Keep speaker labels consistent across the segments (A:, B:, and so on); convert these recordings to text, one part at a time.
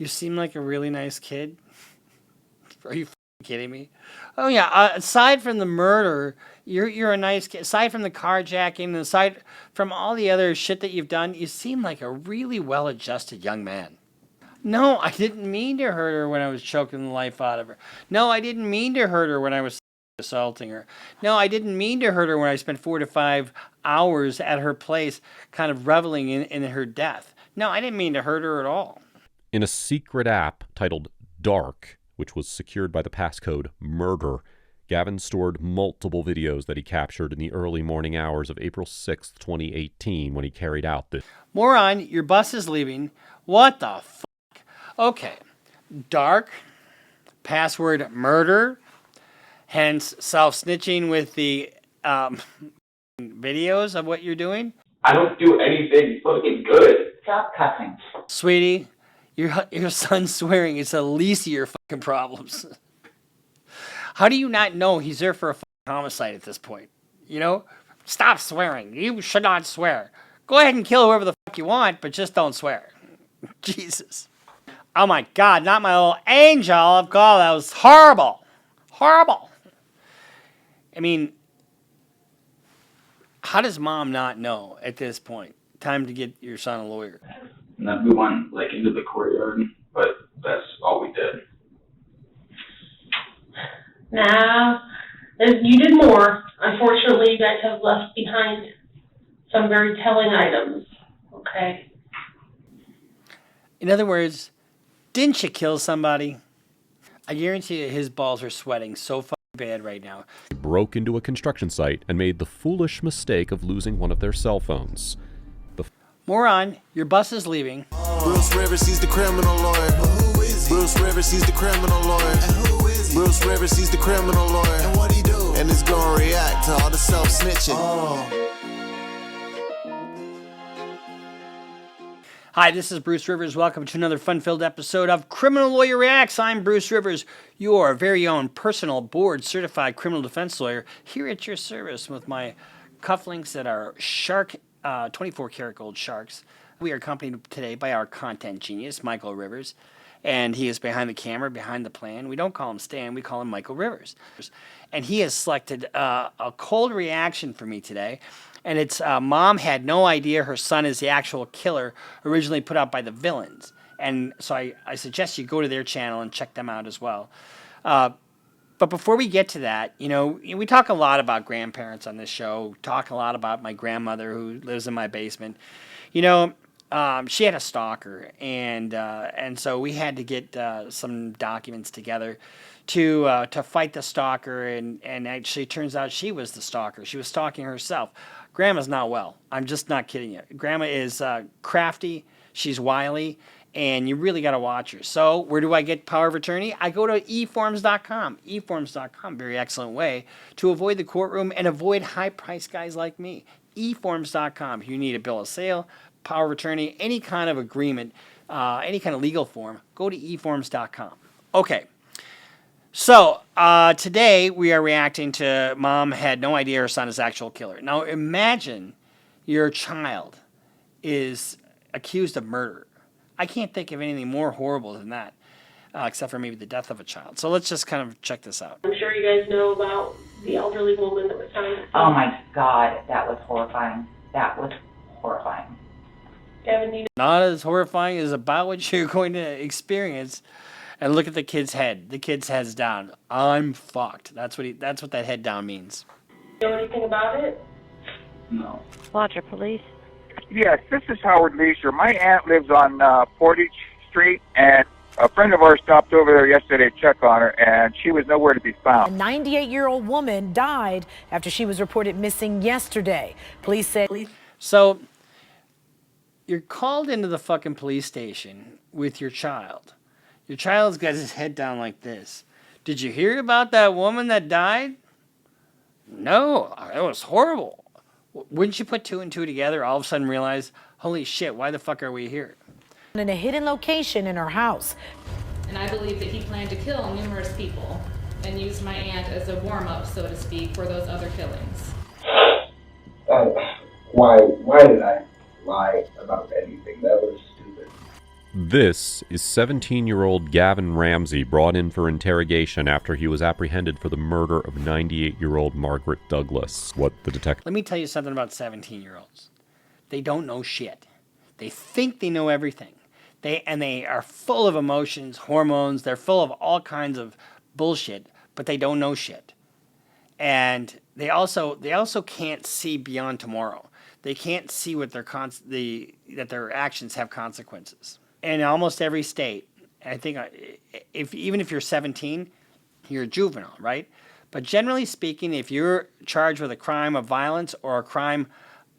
A: You seem like a really nice kid. Are you kidding me? Oh yeah. Aside from the murder, you're a nice kid. Aside from the carjacking, aside from all the other shit that you've done, you seem like a really well-adjusted young man. No, I didn't mean to hurt her when I was choking the life out of her. No, I didn't mean to hurt her when I was assaulting her. No, I didn't mean to hurt her when I spent 4 to 5 hours at her place, kind of reveling in her death. No, I didn't mean to hurt her at all.
B: In a secret app titled Dark, which was secured by the passcode MURDER, Gavin stored multiple videos that he captured in the early morning hours of April 6th, 2018, when he carried out this.
A: Moron, your bus is leaving. What the fuck? Okay. Dark, password murder, hence self-snitching with the videos of what you're doing.
C: I don't do anything fucking good.
D: Stop cussing.
A: Sweetie, your son's swearing. It's the least of your fucking problems. How do you not know he's there for a fucking homicide at this point? You know? Stop swearing. You should not swear. Go ahead and kill whoever the fuck you want, but just don't swear. Jesus. Oh my God, not my little angel. Oh, that was horrible. Horrible. I mean, how does mom not know at this point? Time to get your son a lawyer.
C: And then we went like into the courtyard, but that's all we did.
E: Nah, you did more. Unfortunately, you guys have left behind some very telling items. Okay.
A: In other words, didn't you kill somebody? I guarantee you his balls are sweating so fucking bad right now.
B: They broke into a construction site and made the foolish mistake of losing one of their cell phones.
A: Moron, your bus is leaving.
F: Bruce Rivers, he's the criminal lawyer. Bruce Rivers, he's the criminal lawyer. Bruce Rivers, he's the criminal lawyer. And what he do? And it's gonna react to all the self-snitching.
A: Hi, this is Bruce Rivers. Welcome to another fun-filled episode of Criminal Lawyer Reacts. I'm Bruce Rivers, your very own personal board-certified criminal defense lawyer, here at your service with my cufflinks that are shark, 24-karat gold sharks. We are accompanied today by our content genius, Michael Rivers, and he is behind the camera, behind the plan. We don't call him Stan, we call him Michael Rivers. And he has selected a cold reaction for me today. And it's mom had no idea her son is the actual killer originally put out by the villains. And so I suggest you go to their channel and check them out as well. But before we get to that, you know, we talk a lot about grandparents on this show. Talk a lot about my grandmother who lives in my basement. You know, she had a stalker, and so we had to get some documents together to fight the stalker. And actually, it turns out she was the stalker. She was stalking herself. Grandma's not well. I'm just not kidding you. Grandma is crafty. She's wily. And you really got to watch her. So where do I get power of attorney? I go to eforms.com. eforms.com, very excellent way to avoid the courtroom and avoid high-priced guys like me. eforms.com. If you need a bill of sale, power of attorney, any kind of agreement, any kind of legal form, go to eforms.com. Okay. So, today we are reacting to mom had no idea her son is the actual killer. Now, imagine your child is accused of murder. I can't think of anything more horrible than that, except for maybe the death of a child. So let's just kind of check this out.
E: I'm sure you guys know about the elderly woman that was found.
D: Oh my God, that was horrifying. That was horrifying.
E: Gavin, you
A: Not as horrifying as about what you're going to experience. And look at the kid's head. The kid's head's down. I'm fucked. That's what that head down means.
E: know anything about it?
C: No.
G: Roger, police.
H: Yes, this is Howard Leisure. My aunt lives on Portage Street, and a friend of ours stopped over there yesterday to check on her, and she was nowhere to be
G: A
H: found.
G: 98-year-old woman died after she was reported missing yesterday. Police said...
A: So, you're called into the fucking police station with your child. Your child's got his head down like this. Did you hear about that woman that died? No, it was horrible. Wouldn't you put two and two together, all of a sudden realize, holy shit, why the fuck are we here?
G: In a hidden location in her house.
I: And I believe that he planned to kill numerous people and used my aunt as a warm-up, so to speak, for those other killings.
C: Why did I lie about anything? That was stupid.
B: This is 17-year-old Gavin Ramsey brought in for interrogation after he was apprehended for the murder of 98-year-old Margaret Douglas. What the detective...
A: Let me tell you something about 17-year-olds. They don't know shit. They think they know everything. They are full of emotions, hormones. They're full of all kinds of bullshit, but they don't know shit. And they also can't see beyond tomorrow. They can't see what that their actions have consequences. In almost every state, I think even if you're 17, you're a juvenile, right? But generally speaking, if you're charged with a crime of violence or a crime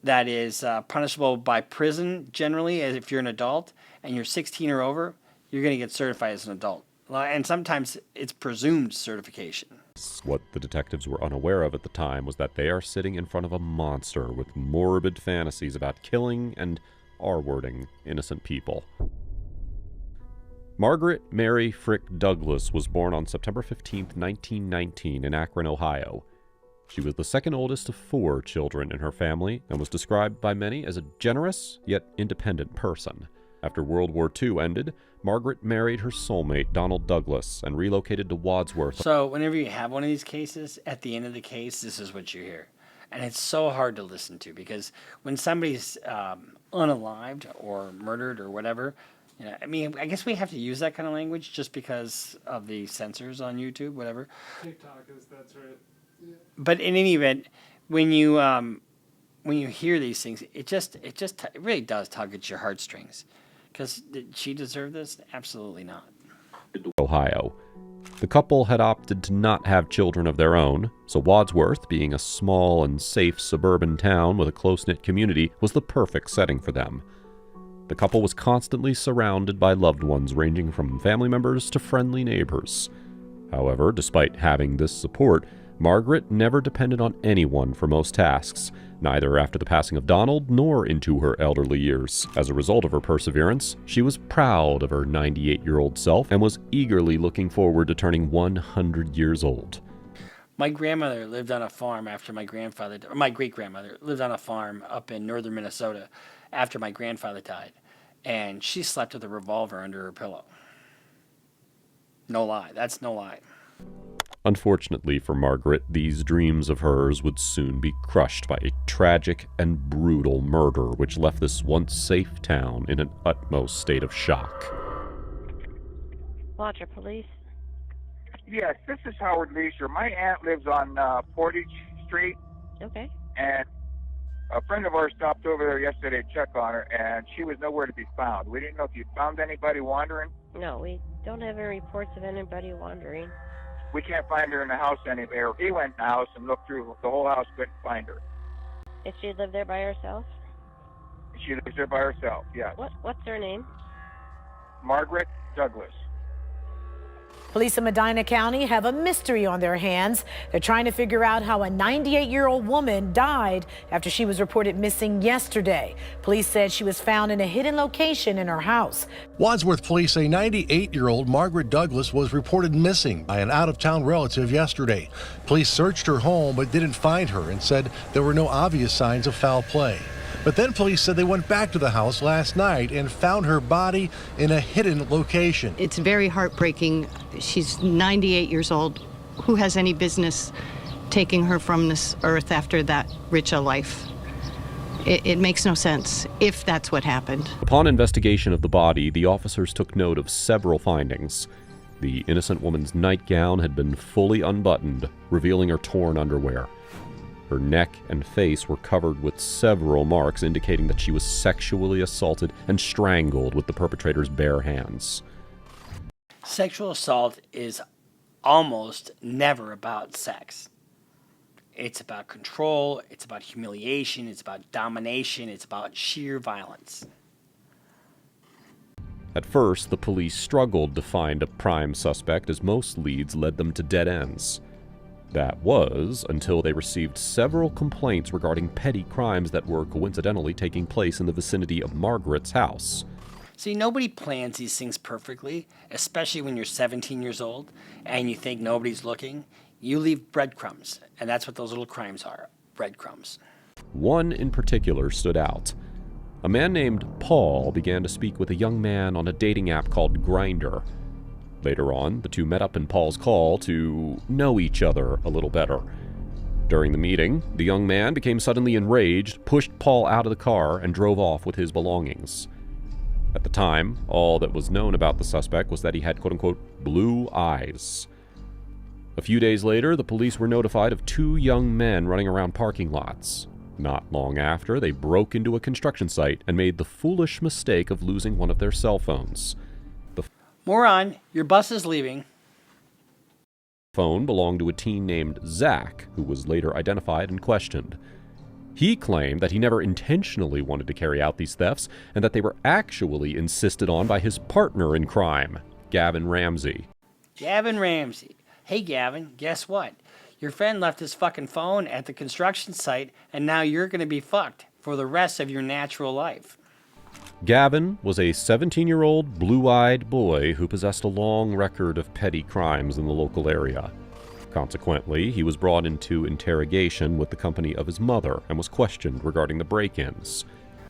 A: that is punishable by prison, generally, as if you're an adult and you're 16 or over, you're going to get certified as an adult. And sometimes it's presumed certification.
B: What the detectives were unaware of at the time was that they are sitting in front of a monster with morbid fantasies about killing and R-wording innocent people. Margaret Mary Frick Douglas was born on September 15, 1919 in Akron, Ohio. She was the second oldest of 4 children in her family and was described by many as a generous yet independent person. After World War II ended, Margaret married her soulmate, Donald Douglas, and relocated to Wadsworth.
A: So whenever you have one of these cases, at the end of the case, this is what you hear. And it's so hard to listen to because when somebody's unalived or murdered or whatever, you know, I mean, I guess we have to use that kind of language just because of the censors on YouTube, whatever.
J: TikTok that's right. Yeah.
A: But in any event, when you hear these things, it really does tug at your heartstrings. Because did she deserve this? Absolutely not.
B: Ohio. The couple had opted to not have children of their own, so Wadsworth, being a small and safe suburban town with a close-knit community, was the perfect setting for them. The couple was constantly surrounded by loved ones ranging from family members to friendly neighbors. However, despite having this support, Margaret never depended on anyone for most tasks, neither after the passing of Donald nor into her elderly years. As a result of her perseverance, she was proud of her 98-year-old self and was eagerly looking forward to turning 100 years old.
A: My grandmother lived on a farm after my great-grandmother lived on a farm up in northern Minnesota after my grandfather died, and she slept with a revolver under her pillow. No lie. That's no lie.
B: Unfortunately for Margaret, these dreams of hers would soon be crushed by a tragic and brutal murder which left this once safe town in an utmost state of shock.
K: Water Police.
H: Yes, this is Howard Leisure. My aunt lives on Portage Street.
K: Okay.
H: And a friend of ours stopped over there yesterday to check on her, and she was nowhere to be found. We didn't know if you found anybody wandering.
K: No, we don't have any reports of anybody wandering.
H: We can't find her in the house anywhere. He went in the house and looked through the whole house, couldn't find her.
K: Did she live there by herself?
H: She lives there by herself, yes.
K: What's her name?
H: Margaret Douglas.
G: Police in Medina County have a mystery on their hands. They're trying to figure out how a 98-year-old woman died after she was reported missing yesterday. Police said she was found in a hidden location in her house.
L: Wadsworth police say 98-year-old Margaret Douglas was reported missing by an out-of-town relative yesterday. Police searched her home but didn't find her and said there were no obvious signs of foul play. But then police said they went back to the house last night and found her body in a hidden location.
M: It's very heartbreaking. She's 98 years old. Who has any business taking her from this earth after that rich a life? It makes no sense, if that's what happened.
B: Upon investigation of the body, the officers took note of several findings. The innocent woman's nightgown had been fully unbuttoned, revealing her torn underwear. Her neck and face were covered with several marks indicating that she was sexually assaulted and strangled with the perpetrator's bare hands.
A: Sexual assault is almost never about sex. It's about control, it's about humiliation, it's about domination, it's about sheer violence.
B: At first, the police struggled to find a prime suspect as most leads led them to dead ends. That was until they received several complaints regarding petty crimes that were coincidentally taking place in the vicinity of Margaret's house.
A: See, nobody plans these things perfectly, especially when you're 17 years old and you think nobody's looking. You leave breadcrumbs, and that's what those little crimes are, breadcrumbs.
B: One in particular stood out. a man named Paul began to speak with a young man on a dating app called Grindr. Later on, the two met up in Paul's call to know each other a little better. During the meeting, the young man became suddenly enraged, pushed Paul out of the car, and drove off with his belongings. At the time, all that was known about the suspect was that he had quote-unquote blue eyes. A few days later, the police were notified of two young men running around parking lots. Not long after, they broke into a construction site and made the foolish mistake of losing one of their cell phones. The
A: Moron, your bus is leaving.
B: phone belonged to a teen named Zach, who was later identified and questioned. He claimed that he never intentionally wanted to carry out these thefts and that they were actually insisted on by his partner in crime, Gavin Ramsey.
A: Gavin Ramsey. Hey, Gavin, guess what? Your friend left his fucking phone at the construction site, and now you're going to be fucked for the rest of your natural life.
B: Gavin was a 17-year-old blue-eyed boy who possessed a long record of petty crimes in the local area. Consequently, he was brought into interrogation with the company of his mother and was questioned regarding the break-ins.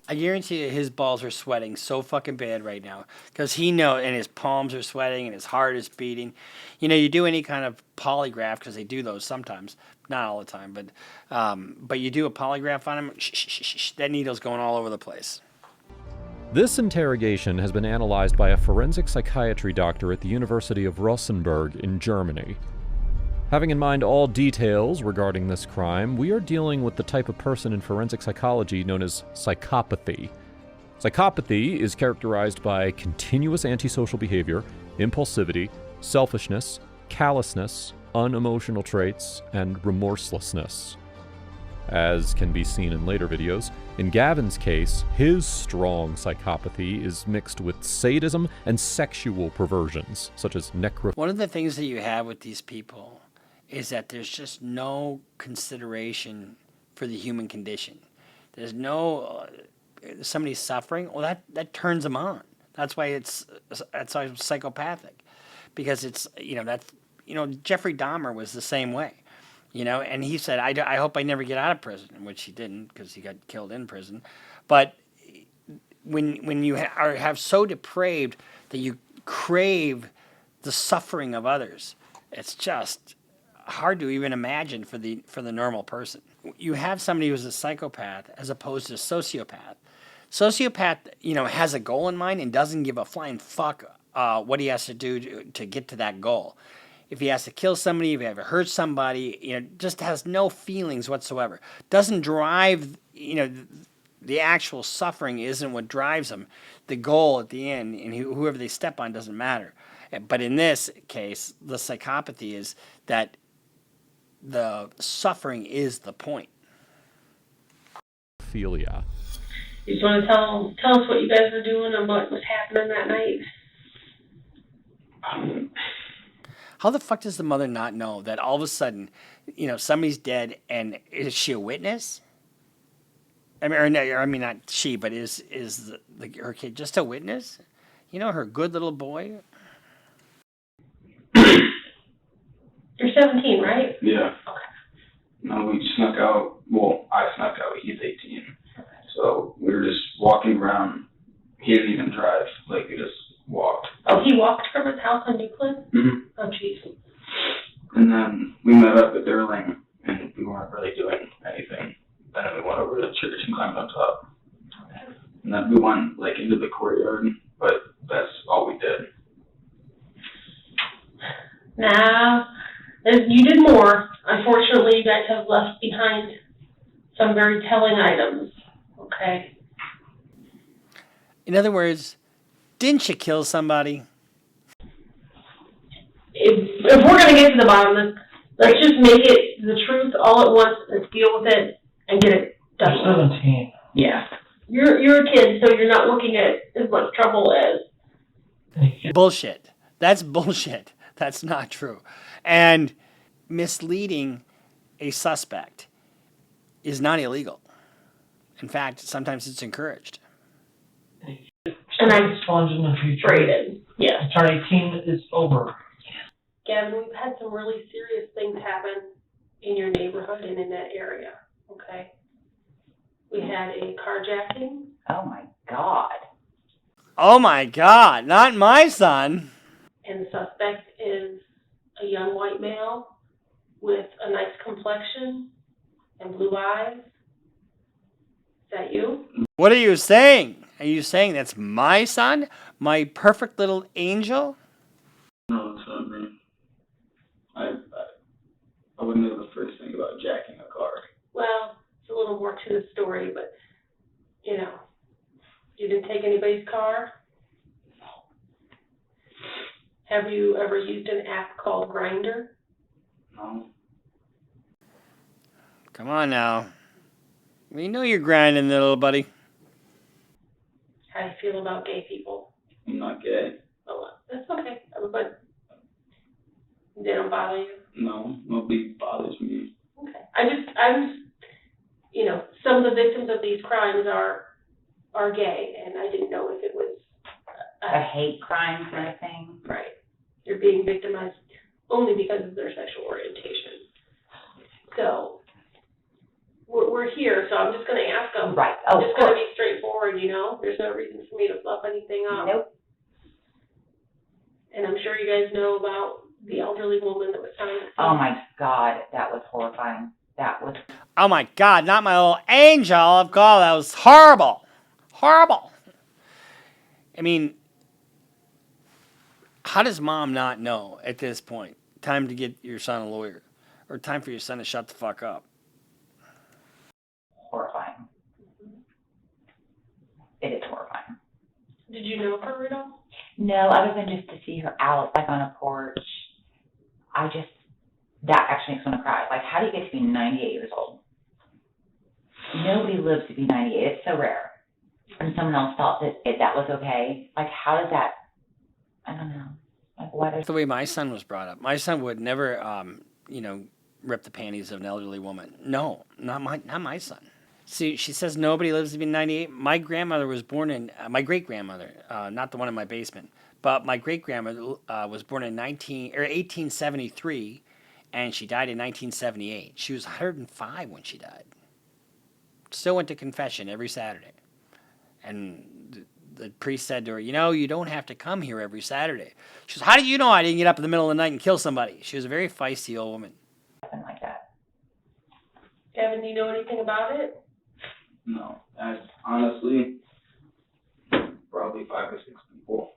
A: I guarantee you his balls are sweating so fucking bad right now because he knows, and his palms are sweating and his heart is beating. You know, you do any kind of polygraph, because they do those sometimes, not all the time, but you do a polygraph on him, that needle's going all over the place.
B: This interrogation has been analyzed by a forensic psychiatry doctor at the University of Rosenberg in Germany. Having in mind all details regarding this crime, we are dealing with the type of person in forensic psychology known as psychopathy. Psychopathy is characterized by continuous antisocial behavior, impulsivity, selfishness, callousness, unemotional traits, and remorselessness. As can be seen in later videos, in Gavin's case, his strong psychopathy is mixed with sadism and sexual perversions, such as necrophilia.
A: One of the things that you have with these people is that there's just no consideration for the human condition. There's no, somebody's suffering, well, that turns them on. That's why it's psychopathic. Because it's, Jeffrey Dahmer was the same way. And he said, I hope I never get out of prison, which he didn't because he got killed in prison. But when you have so depraved that you crave the suffering of others, it's just hard to even imagine for the normal person. You have somebody who's a psychopath as opposed to a sociopath. Sociopath, has a goal in mind and doesn't give a flying fuck what he has to do to get to that goal. If he has to kill somebody, if he ever hurts somebody, just has no feelings whatsoever. Doesn't drive, the actual suffering isn't what drives him. The goal at the end, and whoever they step on doesn't matter. But in this case, the psychopathy is that the suffering is the point.
B: Ophelia.
E: You just want to tell us what you guys were doing and what was happening that night?
A: How the fuck does the mother not know that all of a sudden, somebody's dead, and is she a witness? Not she, but is her kid just a witness? Her good little boy.
E: You're 17, right?
C: Yeah.
E: Okay.
C: No, we snuck out. Well, I snuck out. He's 18. So we were just walking around. He didn't even drive. Like, we just walked.
E: Oh, he walked from his house in Euclid?
C: Mm-hmm.
E: Oh, jeez.
C: And then we met up at Derling, and we weren't really doing anything. Then we went over to the church and climbed on top. And then we went, into the courtyard, but that's all we did.
E: Now, you did more. Unfortunately, you guys have left behind some very telling items. Okay?
A: In other words, didn't you kill somebody?
E: If we're going to get to the bottom of this, let's just make it the truth all at once. Let's deal with it and get it done.
N: You're 17.
E: Yeah. You're a kid, so you're not looking at as much trouble as...
A: Bullshit. That's bullshit. That's not true. And misleading a suspect is not illegal. In fact, sometimes it's encouraged.
E: And I'm
N: challenged in the future.
E: Braden. Yeah.
N: Turn 18 is over.
E: Gavin, we've had some really serious things happen in your neighborhood and in that area, okay? We had a carjacking.
D: Oh my God.
A: Oh my God, not my son.
E: And the suspect is a young white male with a nice complexion and blue eyes. Is that you?
A: What are you saying? Are you saying that's my son? My perfect little angel?
C: No, it's not me. I wouldn't know the first thing about jacking a car.
E: Well, it's a little more to the story, but, you know, you didn't take anybody's car? Have you ever used an app called Grindr?
C: No.
A: Come on now. We know you're grinding, little buddy.
E: How do you feel about gay people?
C: I'm not gay.
E: Oh, that's okay. But they don't bother you?
C: No, nobody bothers me.
E: Okay. I'm, you know, some of the victims of these crimes are gay, and I didn't know if it was
D: A hate crime kind of thing.
E: Right. You're being victimized only because of their sexual orientation. So we're here, so I'm just going to ask them.
D: Right.
E: I'm
D: Oh,
E: just going to be straightforward, you know. There's no reason for me to fluff anything up.
D: Nope.
E: And I'm sure you guys know about the elderly woman that was found.
D: Oh my God, that was horrifying. That was.
A: Oh my God, not my little angel. Oh God, that was horrible. Horrible. I mean, how does mom not know at this point? Time to get your son a lawyer. Or time for your son to shut the fuck up.
D: Horrifying. It is horrifying.
E: Did you know her at all?
D: No, other than just to see her out, like on a porch. That actually makes me want to cry. Like, how do you get to be 98 years old? Nobody lives to be 98. It's so rare. And someone else thought that was okay. Like, how does that, I don't know. Like, what is...
A: That's the way my son was brought up. My son would never, rip the panties of an elderly woman. No, not my son. See, she says nobody lives to be 98. My grandmother was born in, my great-grandmother, not the one in my basement, but my great-grandmother was born in 1873, and she died in 1978. She was 105 when she died. Still went to confession every Saturday. And the priest said to her, you don't have to come here every Saturday. She goes, how do you know I didn't get up in the middle of the night and kill somebody? She was a very feisty old woman.
D: Something like that.
E: Gavin, do you know anything about it?
C: No. That's honestly probably 5 or 6 people.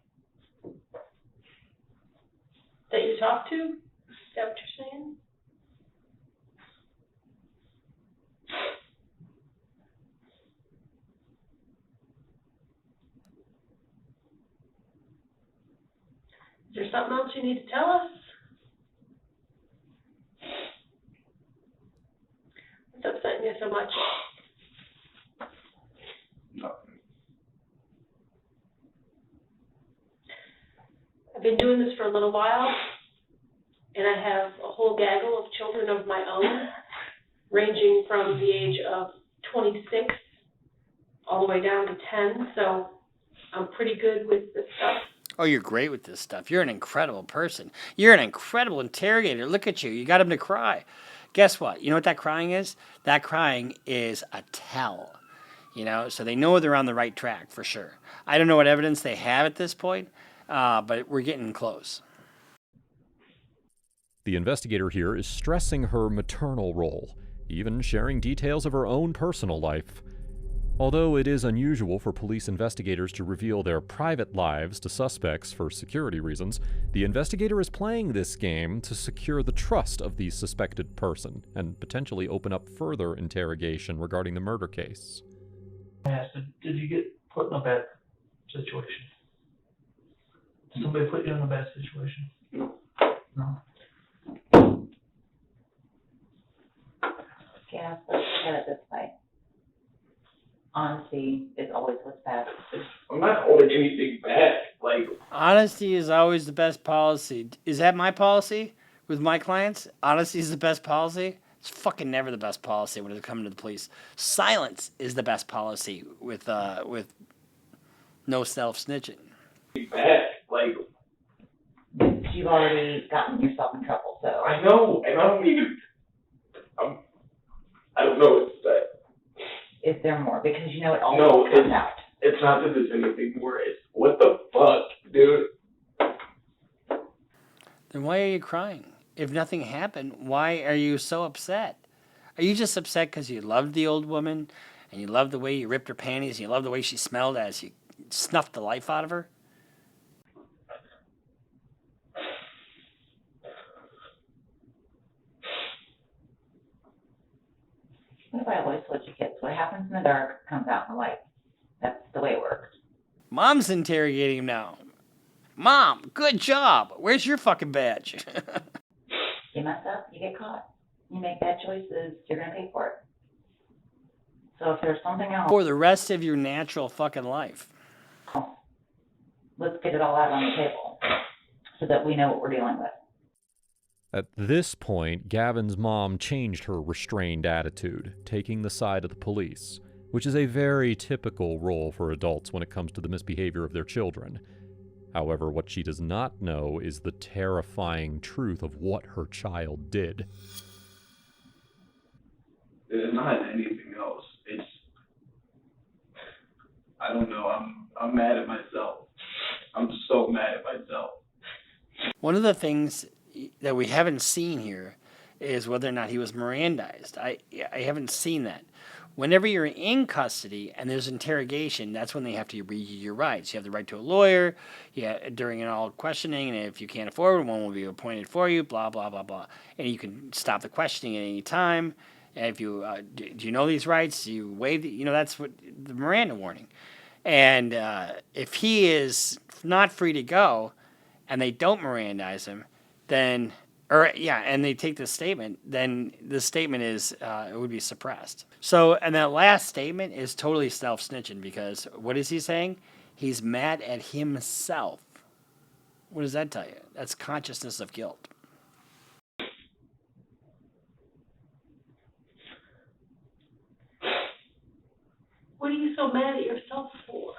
E: That you talked to? Is that what you're saying? Is there something else you need to tell us? What's upsetting you so much?
C: Nothing.
E: I've been doing this for a little while, and I have a whole gaggle of children of my own, ranging from the age of 26 all the way down to 10, so I'm pretty good with this stuff.
A: Oh, you're great with this stuff. You're an incredible person. You're an incredible interrogator. Look at you. You got him to cry. Guess what? You know what that crying is? That crying is a tell. So they know they're on the right track for sure. I don't know what evidence they have at this point, but we're getting close.
B: The investigator here is stressing her maternal role, even sharing details of her own personal life. Although it is unusual for police investigators to reveal their private lives to suspects for security reasons, the investigator is playing this game to secure the trust of the suspected person and potentially open up further interrogation regarding the murder case.
N: Did you get put in a bad situation? Did somebody put you in a bad situation?
C: No.
N: No.
D: Yeah, let's look at it this way. Honesty is always what's best.
C: I'm not holding anything back. Like,
A: Honesty is always the best policy. Is that my policy with my clients? Honesty is the best policy? It's fucking never the best policy when it comes to the police. Silence is the best policy with no self-snitching.
C: back. Like,
D: You've already gotten yourself in trouble, so.
C: I know, and I don't know what to say.
D: Is there more because you know it all
C: No,
D: comes out.
C: it's not that there's anything more. It's what the fuck, dude.
A: Then why are you crying? If nothing happened, why are you so upset? Are you just upset because you loved the old woman and you loved the way you ripped her panties and you loved the way she smelled as you snuffed the life out of her?
D: What have I always told you kids? What happens in the dark comes out in the light. That's the way it works.
A: Mom's interrogating him now. Mom, good job. Where's your fucking badge?
D: You mess up, you get caught. You make bad choices, you're going to pay for it. So if there's something else,
A: For the rest of your natural fucking life.
D: let's get it all out on the table so that we know what we're dealing with.
B: At this point, Gavin's mom changed her restrained attitude, taking the side of the police, which is a very typical role for adults when it comes to the misbehavior of their children. However, what she does not know is the terrifying truth of what her child did.
C: It's not anything else. It's, I don't know. I'm mad at myself. I'm so mad at myself.
A: One of the things that we haven't seen here is whether or not he was Mirandized. I haven't seen that. Whenever you're in custody and there's interrogation, that's when they have to read you your rights. You have the right to a lawyer during an all questioning, and if you can't afford one will be appointed for you, blah, blah, blah, blah. And you can stop the questioning at any time. And if you, do you know these rights? Do you waive that's what the Miranda warning. And if he is not free to go and they don't Mirandize him, then, and they take the statement, then the statement is, it would be suppressed. So, and that last statement is totally self-snitching because what is he saying? He's mad at himself. What does that tell you? That's consciousness of guilt.
E: What are you so mad at yourself for?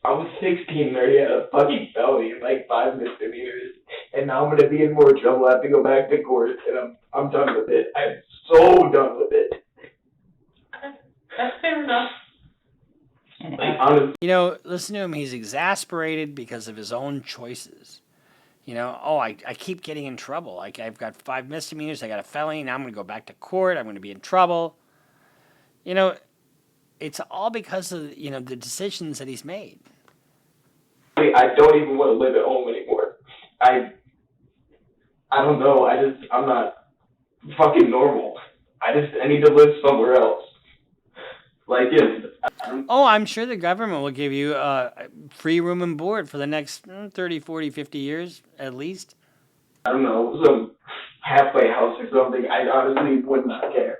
C: I was 16 and already had a fucking felony and like 5 misdemeanors, and now I'm gonna be in more trouble. I have to go back to court, and I'm done with it. I'm so done with it.
E: That's fair enough.
C: Like, honestly,
A: Listen to him. He's exasperated because of his own choices. I keep getting in trouble. Like, I've got 5 misdemeanors. I got a felony. Now I'm going to go back to court. I'm going to be in trouble. It's all because of, the decisions that he's made.
C: I don't even want to live at home anymore. I don't know. I'm not fucking normal. I need to live somewhere else. Like,
A: I'm sure the government will give you free room and board for the next 30, 40, 50 years, at least.
C: I don't know, some halfway house or something. I honestly would not care.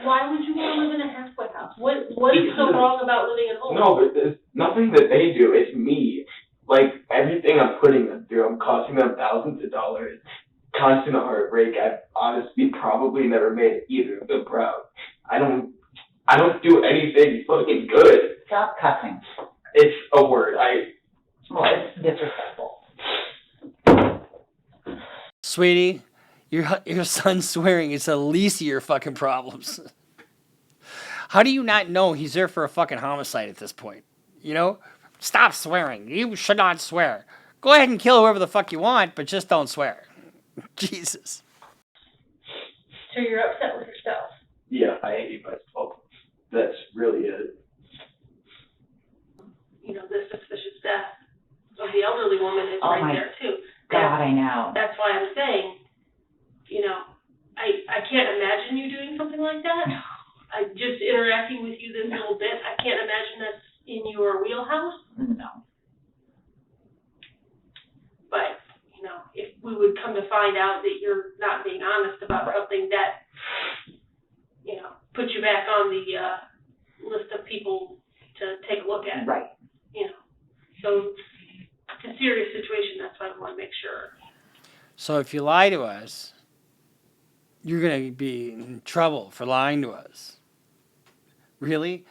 E: Why would you want to live in a halfway house? What is so wrong about living at home?
C: No, but there's nothing that they do. It's me. Like, everything I'm putting them through, I'm costing them thousands of dollars. Constant heartbreak. I've honestly probably never made either of them proud. I don't do anything fucking good.
D: Stop cussing.
C: It's a word.
D: Well, it's disrespectful.
A: Sweetie, your son's swearing. It's the least of your fucking problems. How do you not know he's there for a fucking homicide at this point? Stop swearing. You should not swear. Go ahead and kill whoever the fuck you want, but just don't swear. Jesus.
E: So you're upset with yourself?
C: Yeah, I hate myself. That's really it.
E: The suspicious death of the elderly woman is right there too.
D: God, I know.
E: That's why I'm saying, I can't imagine you doing something like that. I just interacting with you this little bit, I can't imagine that's in your wheelhouse.
D: No.
E: But, if we would come to find out that you're not being honest about something that, puts you back on the list of people to take a look at.
D: Right.
E: So it's a serious situation, that's why I want to make sure.
A: So if you lie to us, you're going to be in trouble for lying to us. Really?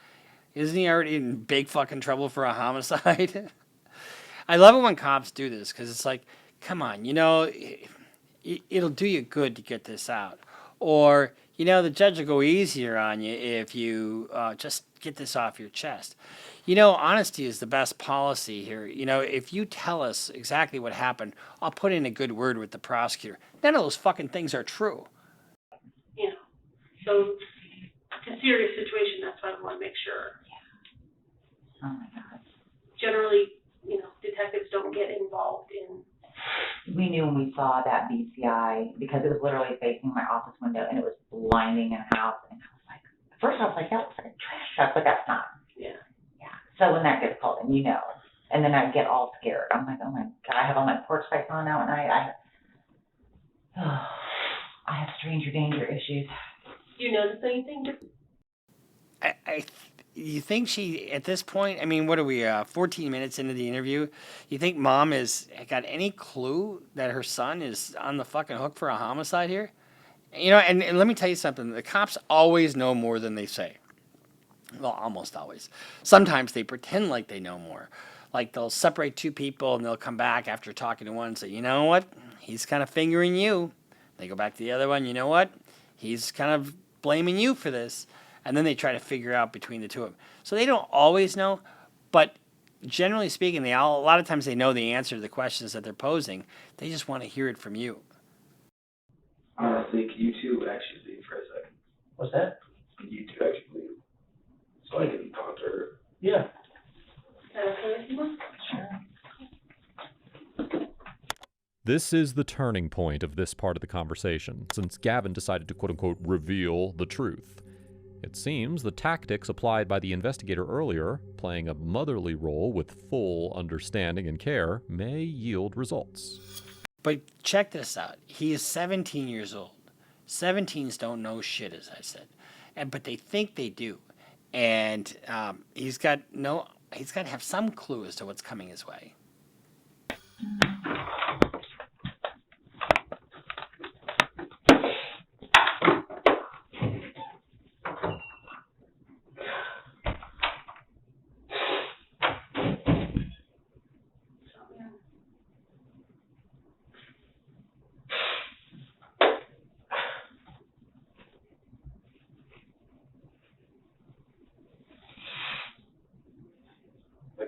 A: Isn't he already in big fucking trouble for a homicide? I love it when cops do this because it's like, come on, it'll do you good to get this out. Or, You know, the judge will go easier on you if you just get this off your chest. You know, honesty is the best policy here. You know, if you tell us exactly what happened, I'll put in a good word with the prosecutor. None of those fucking things are true.
E: You know, so it's a serious situation. That's why I want to make sure.
D: Oh my God.
E: Generally, you know, detectives don't get involved in.
D: We knew when we saw that BCI, because it was literally facing my office window and it was blinding in the house. And I was like, at first I was like, that looks like a trash truck, but that's not.
E: Yeah.
D: Yeah. So when that gets called in, you know. And then I get all scared. I'm like, oh my God, I have all my porch lights on now at night. I have stranger danger issues.
E: Do you notice anything?
A: You think she, at this point, I mean, what are we, 14 minutes into the interview? You think mom has got any clue that her son is on the fucking hook for a homicide here? You know, and let me tell you something. The cops always know more than they say. Well, almost always. Sometimes they pretend like they know more. Like they'll separate two people and they'll come back after talking to one and say, you know what? He's kind of fingering you. They go back to the other one. You know what? He's kind of blaming you for this. And then they try to figure out between the two of them. So they don't always know, but generally speaking, a lot of times they know the answer to the questions that they're posing. They just want to hear it from you.
C: Honestly, can you two actually leave for a second?
N: What's that?
C: Can you two actually leave? So I can talk to her.
N: Yeah.
E: Is that okay with you? Sure.
B: This is the turning point of this part of the conversation, since Gavin decided to quote-unquote reveal the truth. It seems the tactics applied by the investigator earlier, playing a motherly role with full understanding and care, may yield results.
A: But check this out. He is 17 years old. 17s don't know shit, as I said. But they think they do. And he's got to have some clue as to what's coming his way.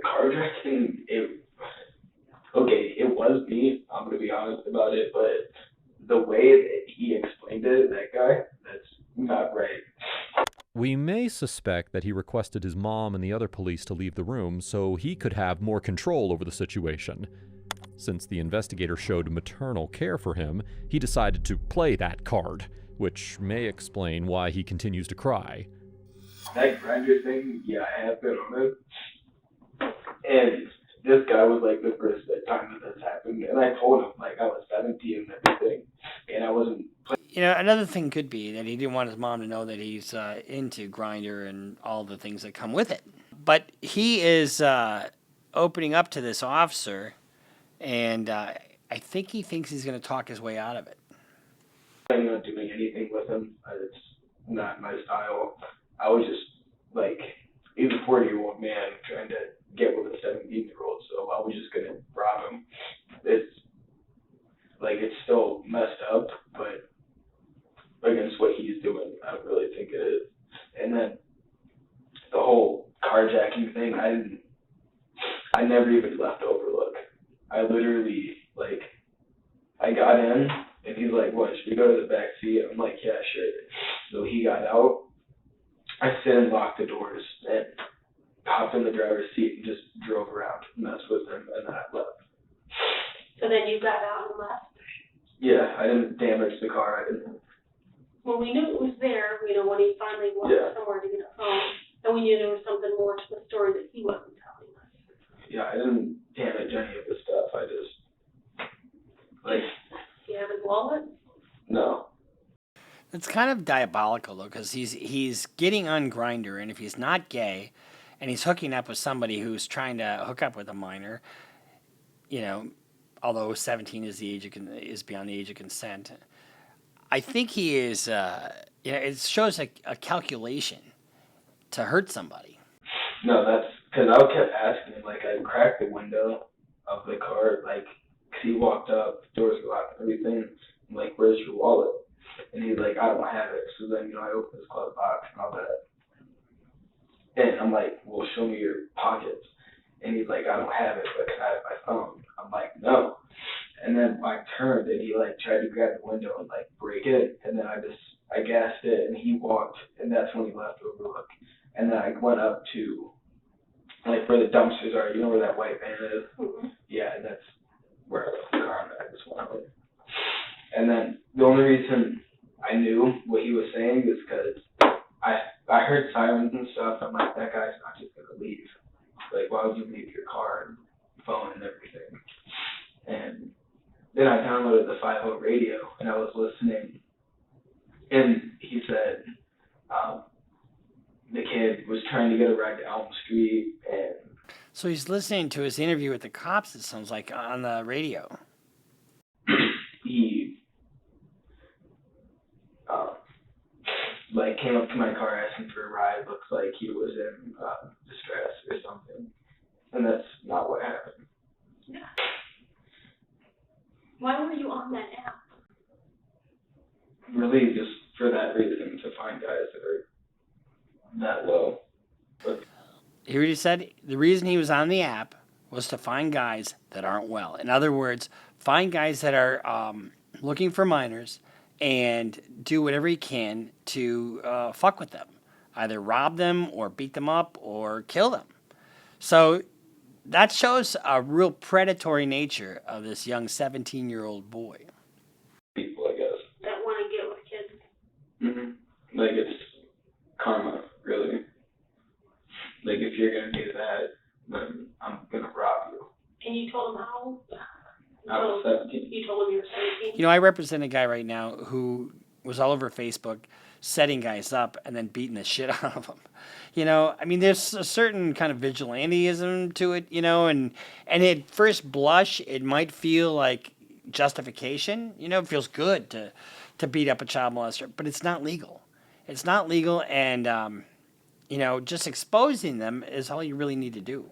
C: Carjacking, it was me. I'm going to be honest about it, but the way that he explained it, that guy, that's not right.
B: We may suspect that he requested his mom and the other police to leave the room so he could have more control over the situation. Since the investigator showed maternal care for him, he decided to play that card, which may explain why he continues to cry.
C: That grinder thing, yeah, I have been on it. And this guy was like the first time that this happened. And I told him, like, I was 17 and everything. And I wasn't.
A: You know, another thing could be that he didn't want his mom to know that he's into Grindr and all the things that come with it. But he is opening up to this officer, and I think he thinks he's going to talk his way out of it.
C: I'm not doing anything with him. It's not my style. I was just, like, he's a 40-year-old man trying to get with a 17-year-old, so I was just going to rob him. It's still messed up, but against what he's doing, I don't really think it is. And then the whole carjacking thing, I never even left Overlook. I literally, I got in, and he's like, what, should we go to the back seat? I'm like, yeah, sure. So he got out. I sit and locked the doors and hopped in the driver's seat and just drove around, messed with him, and then I left.
E: So then you got out and left?
C: Yeah, I didn't damage the car.
E: Well, we knew it was there, when he finally walked somewhere to get a phone, and we knew there was something more to the story that he wasn't telling us.
C: Yeah, I didn't damage any of the stuff. I just,
E: Do you have his wallet?
C: No.
A: It's kind of diabolical, though, because he's getting on Grindr, and if he's not gay, and he's hooking up with somebody who's trying to hook up with a minor, although 17 is beyond the age of consent, I think he is. It shows a calculation to hurt somebody.
C: No, that's because I kept asking him. I cracked the window of the car, because he walked up, doors were locked, everything. I'm like, "Where's your wallet?" And he's like, I don't have it. So then, I open his glove box and all that. And I'm like, well, show me your pockets. And he's like, I don't have it, but can I have my phone? I'm like, no. And then I turned and he tried to grab the window and break it. And then I gassed it and he walked, and that's when he left Overlook. And then I went up to where the dumpsters are, where that white van is? Mm-hmm. Yeah, and that's where I left the car, and I just went away. And then the only reason I knew what he was saying is because I heard sirens and stuff. I'm like, that guy's not just going to leave. Why would you leave your car and phone and everything? And then I downloaded the 5.0 radio, and I was listening, and he said the kid was trying to get a ride to Elm Street, and
A: so he's listening to his interview with the cops, it sounds like, on the radio.
C: He came up to my car asking for a ride. Looks like he was in distress or something, and that's not what happened.
E: Yeah. Why were you on that app?
C: Really, just for that reason, to find guys that are that low. But
A: He already said the reason he was on the app was to find guys that aren't well. In other words, find guys that are looking for minors and do whatever he can to fuck with them. Either rob them or beat them up or kill them. So that shows a real predatory nature of this young 17-year-old boy.
C: People, I guess.
E: That want to get with kids.
C: Mm-hmm. It's karma, really. If you're going to do that, then I'm going to rob you.
E: And you told him how?
C: I was 17.
E: You told him you were 17?
A: I represent a guy right now who was all over Facebook setting guys up and then beating the shit out of them. There's a certain kind of vigilantism to it, and at first blush, it might feel like justification. It feels good to beat up a child molester, but it's not legal. It's not legal, and, just exposing them is all you really need to do.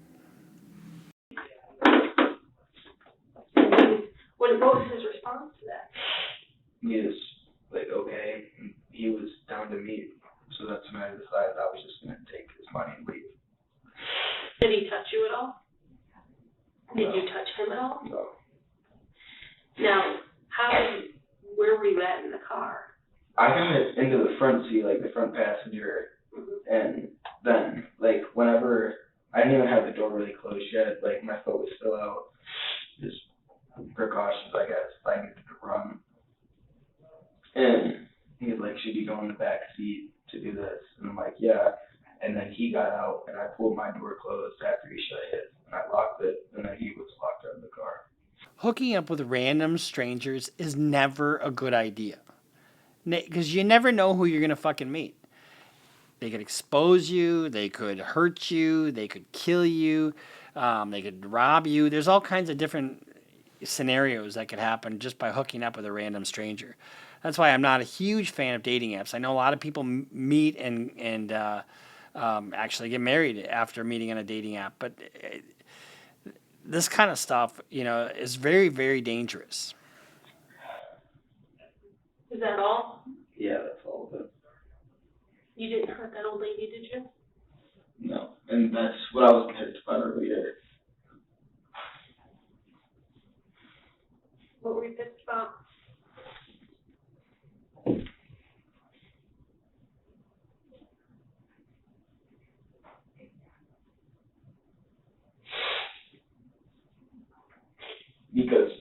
E: What was his response to that?
C: He was okay. He was down to meet. So that's when I decided I was just going to take his money and leave.
E: Did he touch you at all?
C: No.
E: Did you touch him at all?
C: No.
E: Now, where were you at in the car?
C: I got into the front seat, the front passenger, and then, whenever, I didn't even have the door really closed yet, my foot was still out, just precautions, I guess, if I needed to run. And he was like, should you go in the back seat to do this? And I'm like, yeah. And then he got out, and I pulled my door closed after he shut his, and I locked it, and then he was locked out of the car.
A: Hooking up with random strangers is never a good idea. Because you never know who you're going to fucking meet. They could expose you, they could hurt you, they could kill you, they could rob you. There's all kinds of different scenarios that could happen just by hooking up with a random stranger. That's why I'm not a huge fan of dating apps. I know a lot of people meet and actually get married after meeting on a dating app, but this kind of stuff, is very, very dangerous.
E: Is that all?
C: Yeah, that's all of it.
E: You didn't hurt that old lady, did you?
C: No, and that's what I was pissed about earlier.
E: What were you pissed about?
C: Because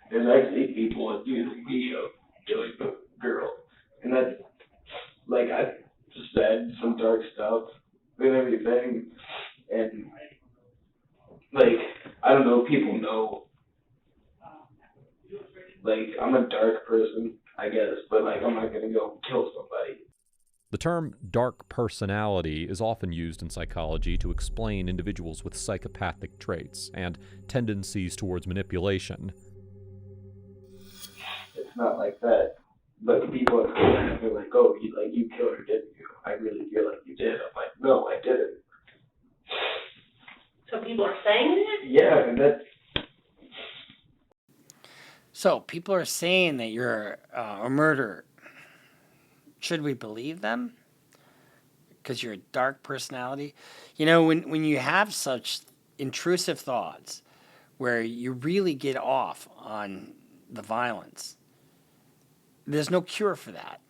C: there's actually people that do the video killing the girl, and that's I just said some dark stuff and everything, and I don't know, people know, I'm a dark person, I guess, but I'm not gonna go kill somebody.
B: The term dark personality is often used in psychology to explain individuals with psychopathic traits and tendencies towards manipulation.
C: It's not like that, but people have heard that, they're like, oh, you killed her, didn't you? I really feel like you did. I'm like, no, I didn't.
E: So people are saying it?
C: Yeah, and that's...
A: So people are saying that you're a murderer. Should we believe them? Because you're a dark personality? You know, when you have such intrusive thoughts where you really get off on the violence, there's no cure for that.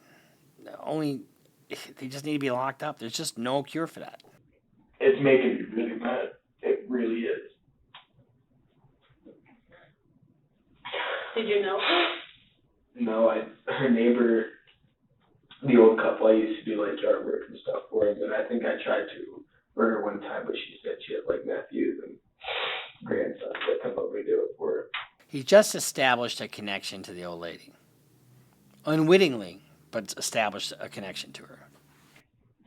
A: Only they just need to be locked up. There's just no cure for that.
C: It's making me really mad. It really is.
E: Did you know her?
C: No, her neighbor, the old couple, I used to do like yard work and stuff for him, and I think I tried to burn her one time, but she said she had like nephews and grandsons that come over and do it for her.
A: He just established a connection to the old lady. Unwittingly, but established a connection to her.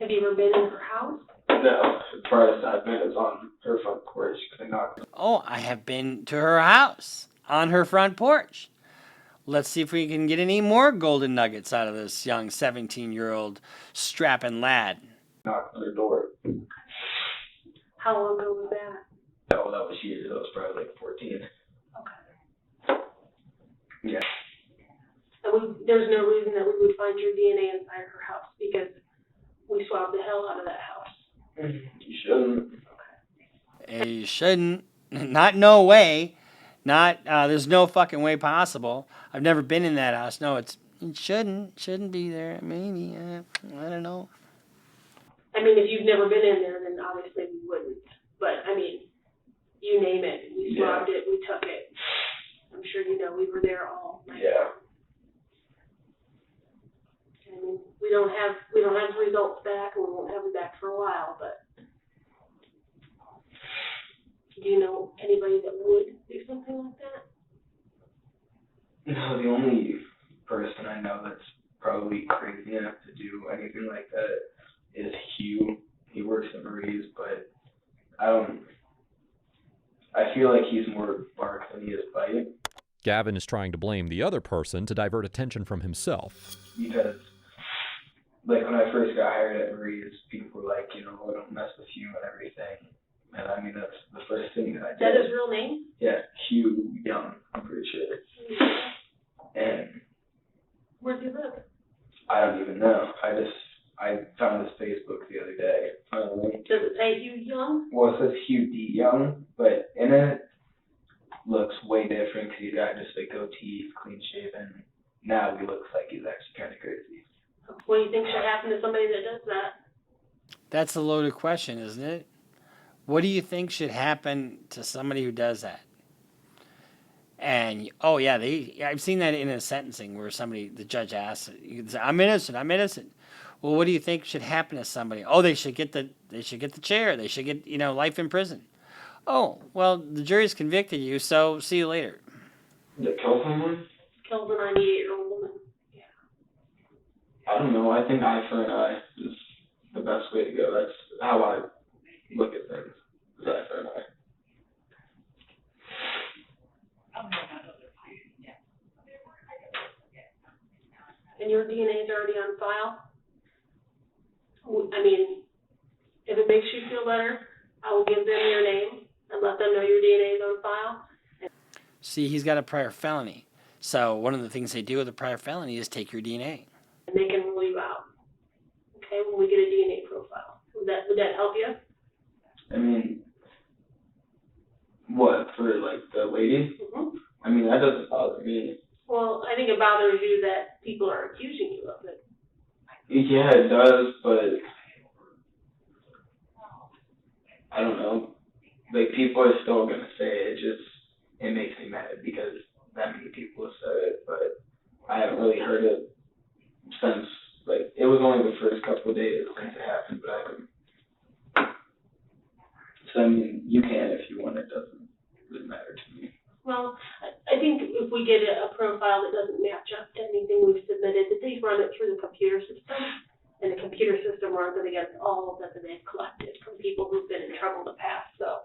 E: Have you ever been in her house?
C: No, as far as I've been is on her front porch.
A: Oh, I have been to her house on her front porch. Let's see if we can get any more golden nuggets out of this young 17-year-old strapping lad.
C: Knocked on her door.
E: How long ago was that?
C: Oh, that was years ago. I was probably like 14.
E: Okay.
C: Yeah.
E: And there's no reason that we would find your DNA inside her house because we swabbed the hell out of that house.
C: You shouldn't.
A: Okay. You shouldn't. Not no way. Not, there's no fucking way possible. I've never been in that house. No, it shouldn't be there. Maybe, I don't know.
E: I mean, if you've never been in there, then obviously we wouldn't. But, I mean, you name it. We swabbed it, we took it. I'm sure you know we were there all night.
C: Yeah.
E: I mean, we don't have the results back, and we won't have them back for a while, but do you know anybody that would do something like that?
C: No, the only person I know that's probably crazy enough to do anything like that is Hugh. He works at Marie's, but I feel like he's more bark than he is bite.
B: Gavin is trying to blame the other person to divert attention from himself.
C: Because, like, when I first got hired at Marie's, people were like, you know, I don't mess with you and everything. And I mean, that's the first thing that I did.
E: Is that his real name?
C: Yeah, Hugh Young, I'm pretty sure. And
E: where does he live?
C: I don't even know. I found his Facebook the other day.
E: Does it say Hugh Young?
C: Well, it says Hugh D. Young, but in it looks way different because he's got just a goatee, clean shaven. Now he looks like he's actually kind of crazy.
E: What do you think should happen to somebody that does that?
A: That's a loaded question, isn't it? What do you think should happen to somebody who does that? And, oh yeah, I've seen that in a sentencing where the judge asks, I'm innocent. Well, what do you think should happen to somebody? Oh, they should get the chair. They should get, life in prison. Oh, well, the jury's convicted you, so see you later.
C: Did it kill someone?
E: Killed a 98-year-old woman. Yeah.
C: I don't know. I think eye for an eye is the best way to go. That's how I look at things. Eye for an eye.
E: And your DNA is already on file? I mean, if it makes you feel better, I will give them your name and let them know your DNA is on file.
A: See, he's got a prior felony. So one of the things they do with a prior felony is take your DNA.
E: And they can rule you out. Okay, when we get a DNA profile. Would that help you?
C: I mean, what, for like the lady?
E: Mm-hmm.
C: I mean, that doesn't bother me.
E: Well, I think it bothers you that people are accusing you of it.
C: Yeah, it does, but I don't know. Like, people are still gonna say it. It makes me mad because that many people have said it, but I haven't really heard it since, like, it was only the first couple of days since it happened, but I haven't. So, I mean, you can if you want, it doesn't really matter to me.
E: Well, I think if we get a profile that doesn't match up to anything we've submitted, that they run it through the computer system, and the computer system runs it against all that they've collected from people who've been in trouble in the past, so.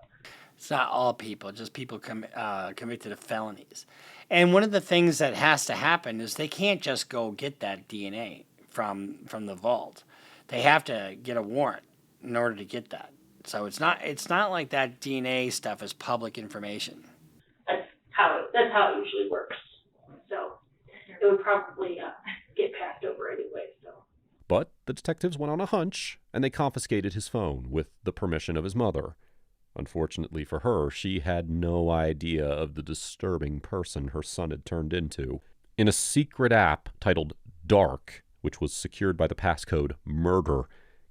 A: It's not all people, just people convicted of felonies. And one of the things that has to happen is they can't just go get that DNA from the vault. They have to get a warrant in order to get that. So it's not like that DNA stuff is public information.
E: That's how it usually works. would probably get passed over anyway, so.
B: But the detectives went on a hunch, and they confiscated his phone with the permission of his mother. Unfortunately for her, she had no idea of the disturbing person her son had turned into. In a secret app titled Dark, which was secured by the passcode Murder,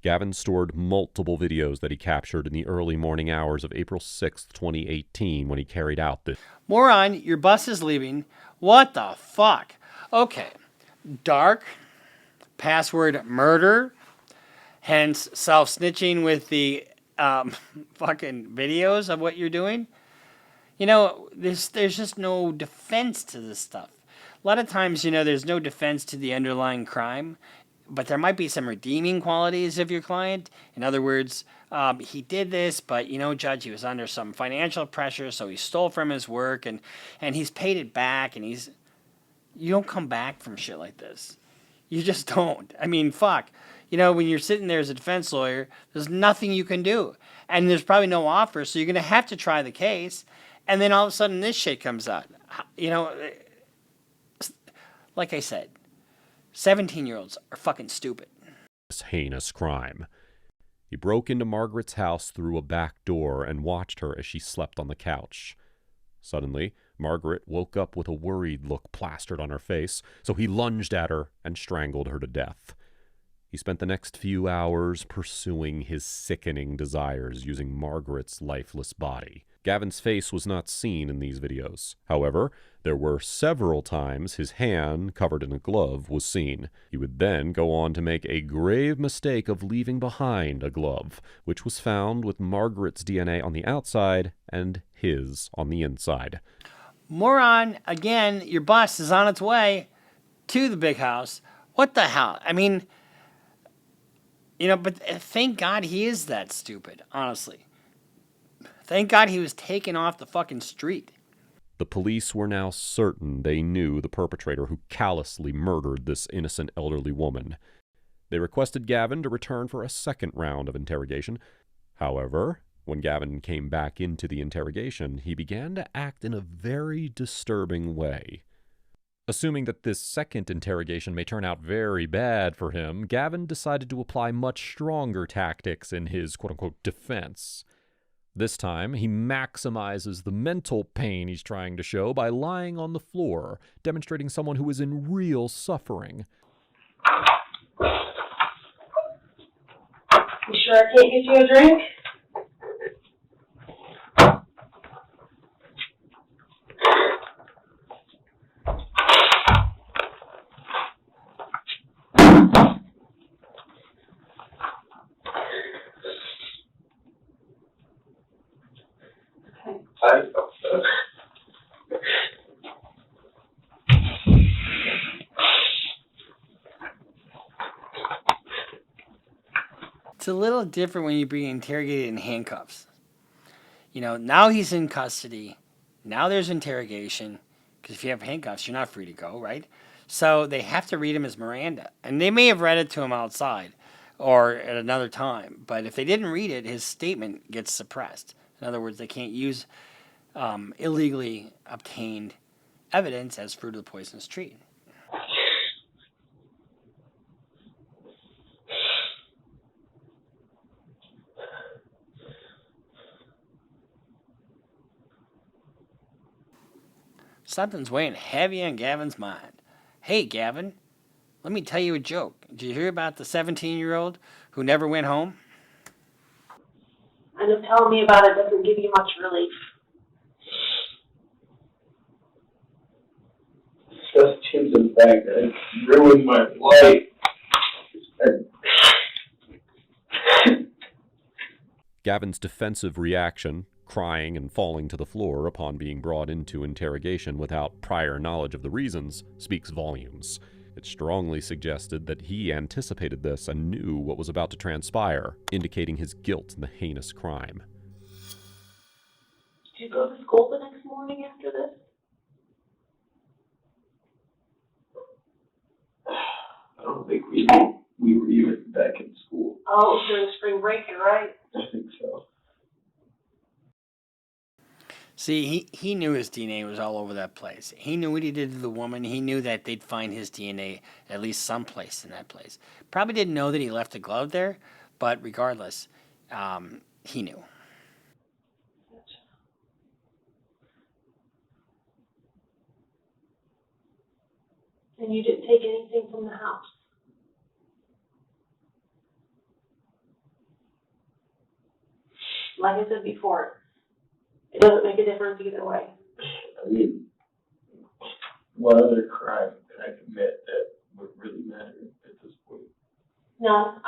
B: Gavin stored multiple videos that he captured in the early morning hours of April 6, 2018, when he carried out this.
A: Moron, your bus is leaving. What the fuck? Okay. Dark, password murder, hence self-snitching with the fucking videos of what you're doing. You know, there's just no defense to this stuff. A lot of times, you know, there's no defense to the underlying crime, but there might be some redeeming qualities of your client. In other words, he did this, but, you know, Judge, he was under some financial pressure, so he stole from his work, and he's paid it back, and you don't come back from shit like this. You just don't. I mean, fuck. You know, when you're sitting there as a defense lawyer, there's nothing you can do. And there's probably no offer, so you're going to have to try the case. And then all of a sudden this shit comes out. You know, like I said, 17-year-olds are fucking stupid.
B: This heinous crime. He broke into Margaret's house through a back door and watched her as she slept on the couch. Suddenly, Margaret woke up with a worried look plastered on her face, so he lunged at her and strangled her to death. He spent the next few hours pursuing his sickening desires using Margaret's lifeless body. Gavin's face was not seen in these videos. However, there were several times his hand, covered in a glove, was seen. He would then go on to make a grave mistake of leaving behind a glove, which was found with Margaret's DNA on the outside and his on the inside.
A: Moron, again, your bus is on its way to the big house. What the hell? I mean, you know, but thank God he is that stupid, honestly. Thank God he was taken off the fucking street.
B: The police were now certain they knew the perpetrator who callously murdered this innocent elderly woman. They requested Gavin to return for a second round of interrogation. However, when Gavin came back into the interrogation, he began to act in a very disturbing way. Assuming that this second interrogation may turn out very bad for him, Gavin decided to apply much stronger tactics in his quote-unquote defense. This time, he maximizes the mental pain he's trying to show by lying on the floor, demonstrating someone who is in real suffering.
E: You sure I can't get you a drink?
A: It's a little different when you're being interrogated in handcuffs. You know, now he's in custody. Now there's interrogation. Because if you have handcuffs, you're not free to go, right? So they have to read him as Miranda. And they may have read it to him outside or at another time. But if they didn't read it, his statement gets suppressed. In other words, they can't use illegally obtained evidence as fruit of the poisonous tree. Something's weighing heavy on Gavin's mind. Hey, Gavin, let me tell you a joke. Did you hear about the 17-year-old who never went home?
E: I know telling me about it doesn't give you much relief.
C: Just seems in fact that it ruined my life.
B: Gavin's defensive reaction, crying and falling to the floor upon being brought into interrogation without prior knowledge of the reasons, speaks volumes. It strongly suggested that he anticipated this and knew what was about to transpire, indicating his guilt in the heinous crime.
E: Did you go to school the next morning after this?
C: I don't think we were even back in school.
E: Oh, during spring break, you're right.
C: I think so.
A: See, he knew his DNA was all over that place. He knew what he did to the woman. He knew that they'd find his DNA at least someplace in that place. Probably didn't know that he left a glove there, but regardless, he knew.
E: And you didn't take anything from the house? Like I said before, it doesn't make a difference either way.
C: I mean, what other crime can I commit that would really matter at this point?
E: No,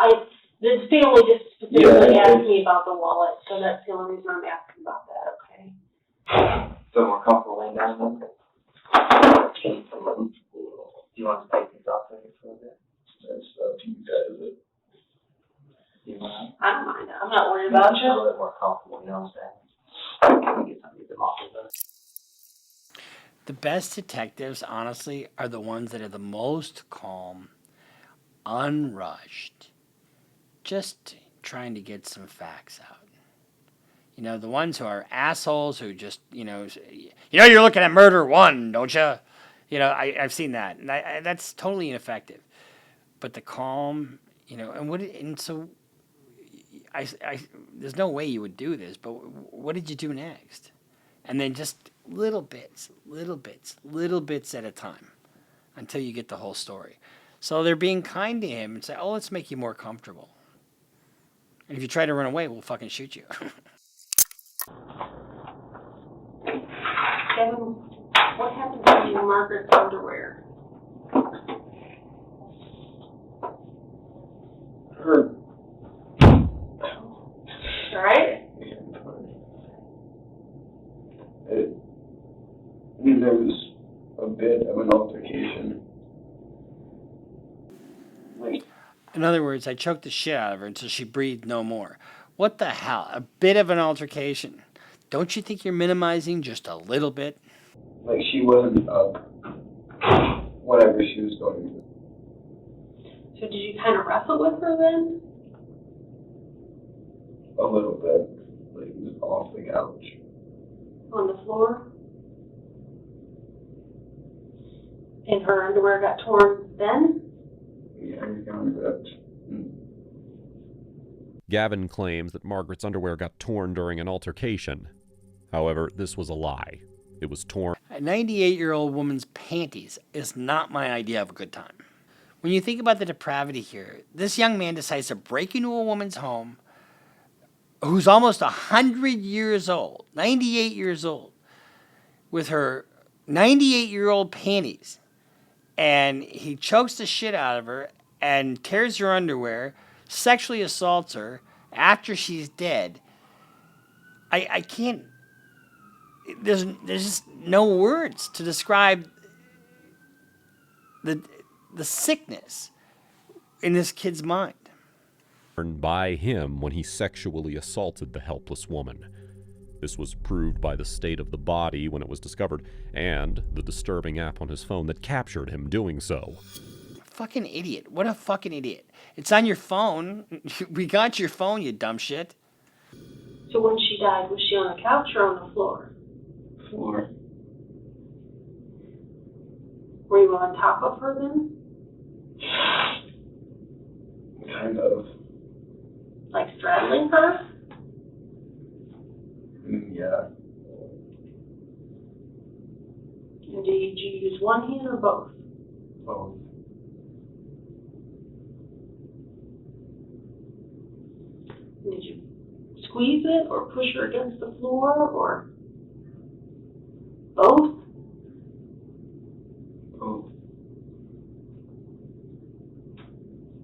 E: the family just specifically asked me about the wallet, so that's the only reason I'm asking about that, okay?
C: So more comfortable laying down then? Do you want to take these off of you for a bit? That's up to you guys. You mind?
E: I don't mind. I'm not worried about
C: A
E: you.
C: little bit more comfortable, you know what I'm saying? Can we get some of them off of us?
A: The best detectives, honestly, are the ones that are the most calm, unrushed, just trying to get some facts out. You know, the ones who are assholes who just, you're looking at murder one, don't you? You know, I've seen that, and that's totally ineffective. But the calm, so there's no way you would do this, but what did you do next? And then just little bits at a time until you get the whole story. So they're being kind to him and say, oh, let's make you more comfortable. And if you try to run away, we'll fucking shoot you.
E: Gavin, what happened to Margaret's underwear?
C: Her.
E: Alright?
C: There was a bit of an altercation.
A: In other words, I choked the shit out of her until she breathed no more. What the hell? A bit of an altercation. Don't you think you're minimizing just a little bit?
C: Like she wasn't up. Whatever she was going to do.
E: So did you kind of wrestle with her then?
C: A little bit. Like it was off the couch.
E: On the floor? And her underwear got torn then?
C: Yeah, I found that.
B: Gavin claims that Margaret's underwear got torn during an altercation. However, this was a lie. It was torn.
A: A 98-year-old woman's panties is not my idea of a good time. When you think about the depravity here, this young man decides to break into a woman's home who's almost 100 years old, 98 years old, with her 98-year-old panties. And he chokes the shit out of her and tears her underwear, sexually assaults her after she's dead. I can't, there's just no words to describe the sickness in this kid's mind.
B: By him when he sexually assaulted the helpless woman. This was proved by the state of the body when it was discovered, and the disturbing app on his phone that captured him doing so.
A: Fucking idiot. What a fucking idiot. It's on your phone. We got your phone, you dumb shit.
E: So when she died, was she on the couch or on the floor?
C: Floor.
E: Were you on top of her then?
C: Kind of.
E: Like straddling her?
C: Yeah.
E: And did you use one hand or both?
C: Both.
E: Did you squeeze it or push her against the floor or both?
C: Both.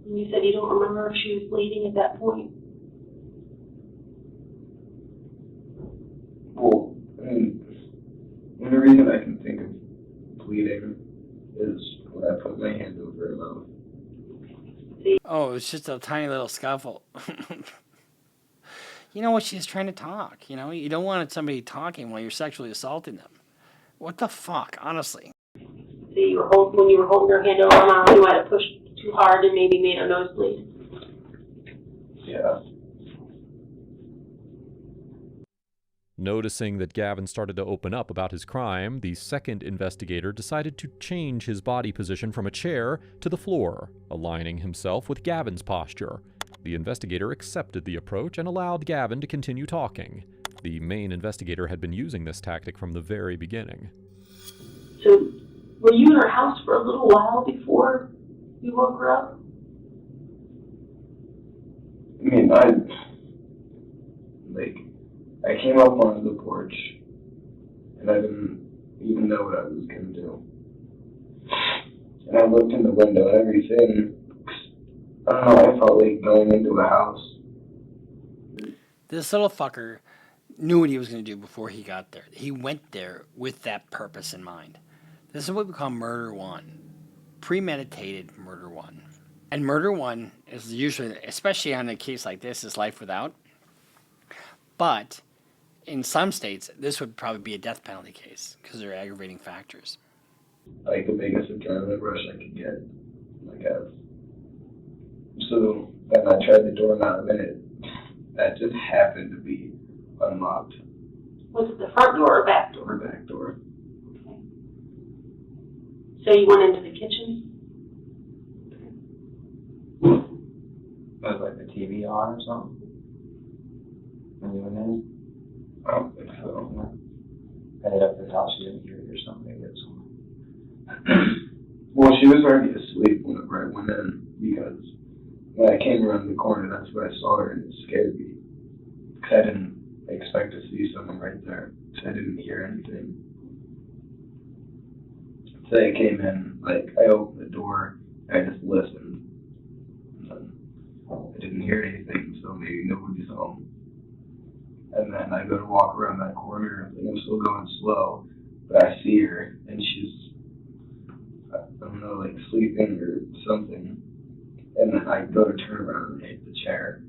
E: And you said you don't remember if she was bleeding at that point.
C: Well, the only reason I can think of bleeding is when I put my hand over her mouth.
A: Oh, it's just a tiny little scuffle. You know what? She's trying to talk. You know, you don't want somebody talking while you're sexually assaulting them. What the fuck, honestly?
E: See, when you were holding her hand over her mouth, you might have pushed too hard and maybe made a nosebleed.
C: Yeah.
B: Noticing that Gavin started to open up about his crime, the second investigator decided to change his body position from a chair to the floor, aligning himself with Gavin's posture. The investigator accepted the approach and allowed Gavin to continue talking. The main investigator had been using this tactic from the very beginning.
E: So, were you in her house for a little while before you woke her up?
C: I mean, I came up onto the porch, and I didn't even know what I was going to do. And I looked in the window and everything. I don't know, I felt like going into a house.
A: This little fucker knew what he was going to do before he got there. He went there with that purpose in mind. This is what we call murder one. Premeditated murder one. And murder one is usually, especially on a case like this, is life without. But in some states, this would probably be a death penalty case because there are aggravating factors.
C: Like the biggest adrenaline rush I could get, I guess. So then I tried the doorknob and that just happened to be unlocked.
E: Was it the front door or back door?
C: Back door.
E: Okay. So you went into the kitchen?
C: Was like the TV on or something? When you went in? I don't think so. Headed up to the house, you didn't hear it or something. Well, she was already asleep whenever I went in, because when I came around the corner, that's when I saw her, and it scared me. Because I didn't expect to see someone right there, because I didn't hear anything. So I came in, I opened the door, and I just listened. And then I didn't hear anything, so maybe nobody's home. And then I go to walk around that corner, and I'm still going slow, but I see her, and she's, I don't know, sleeping or something. And then I go to turn around and hit the chair,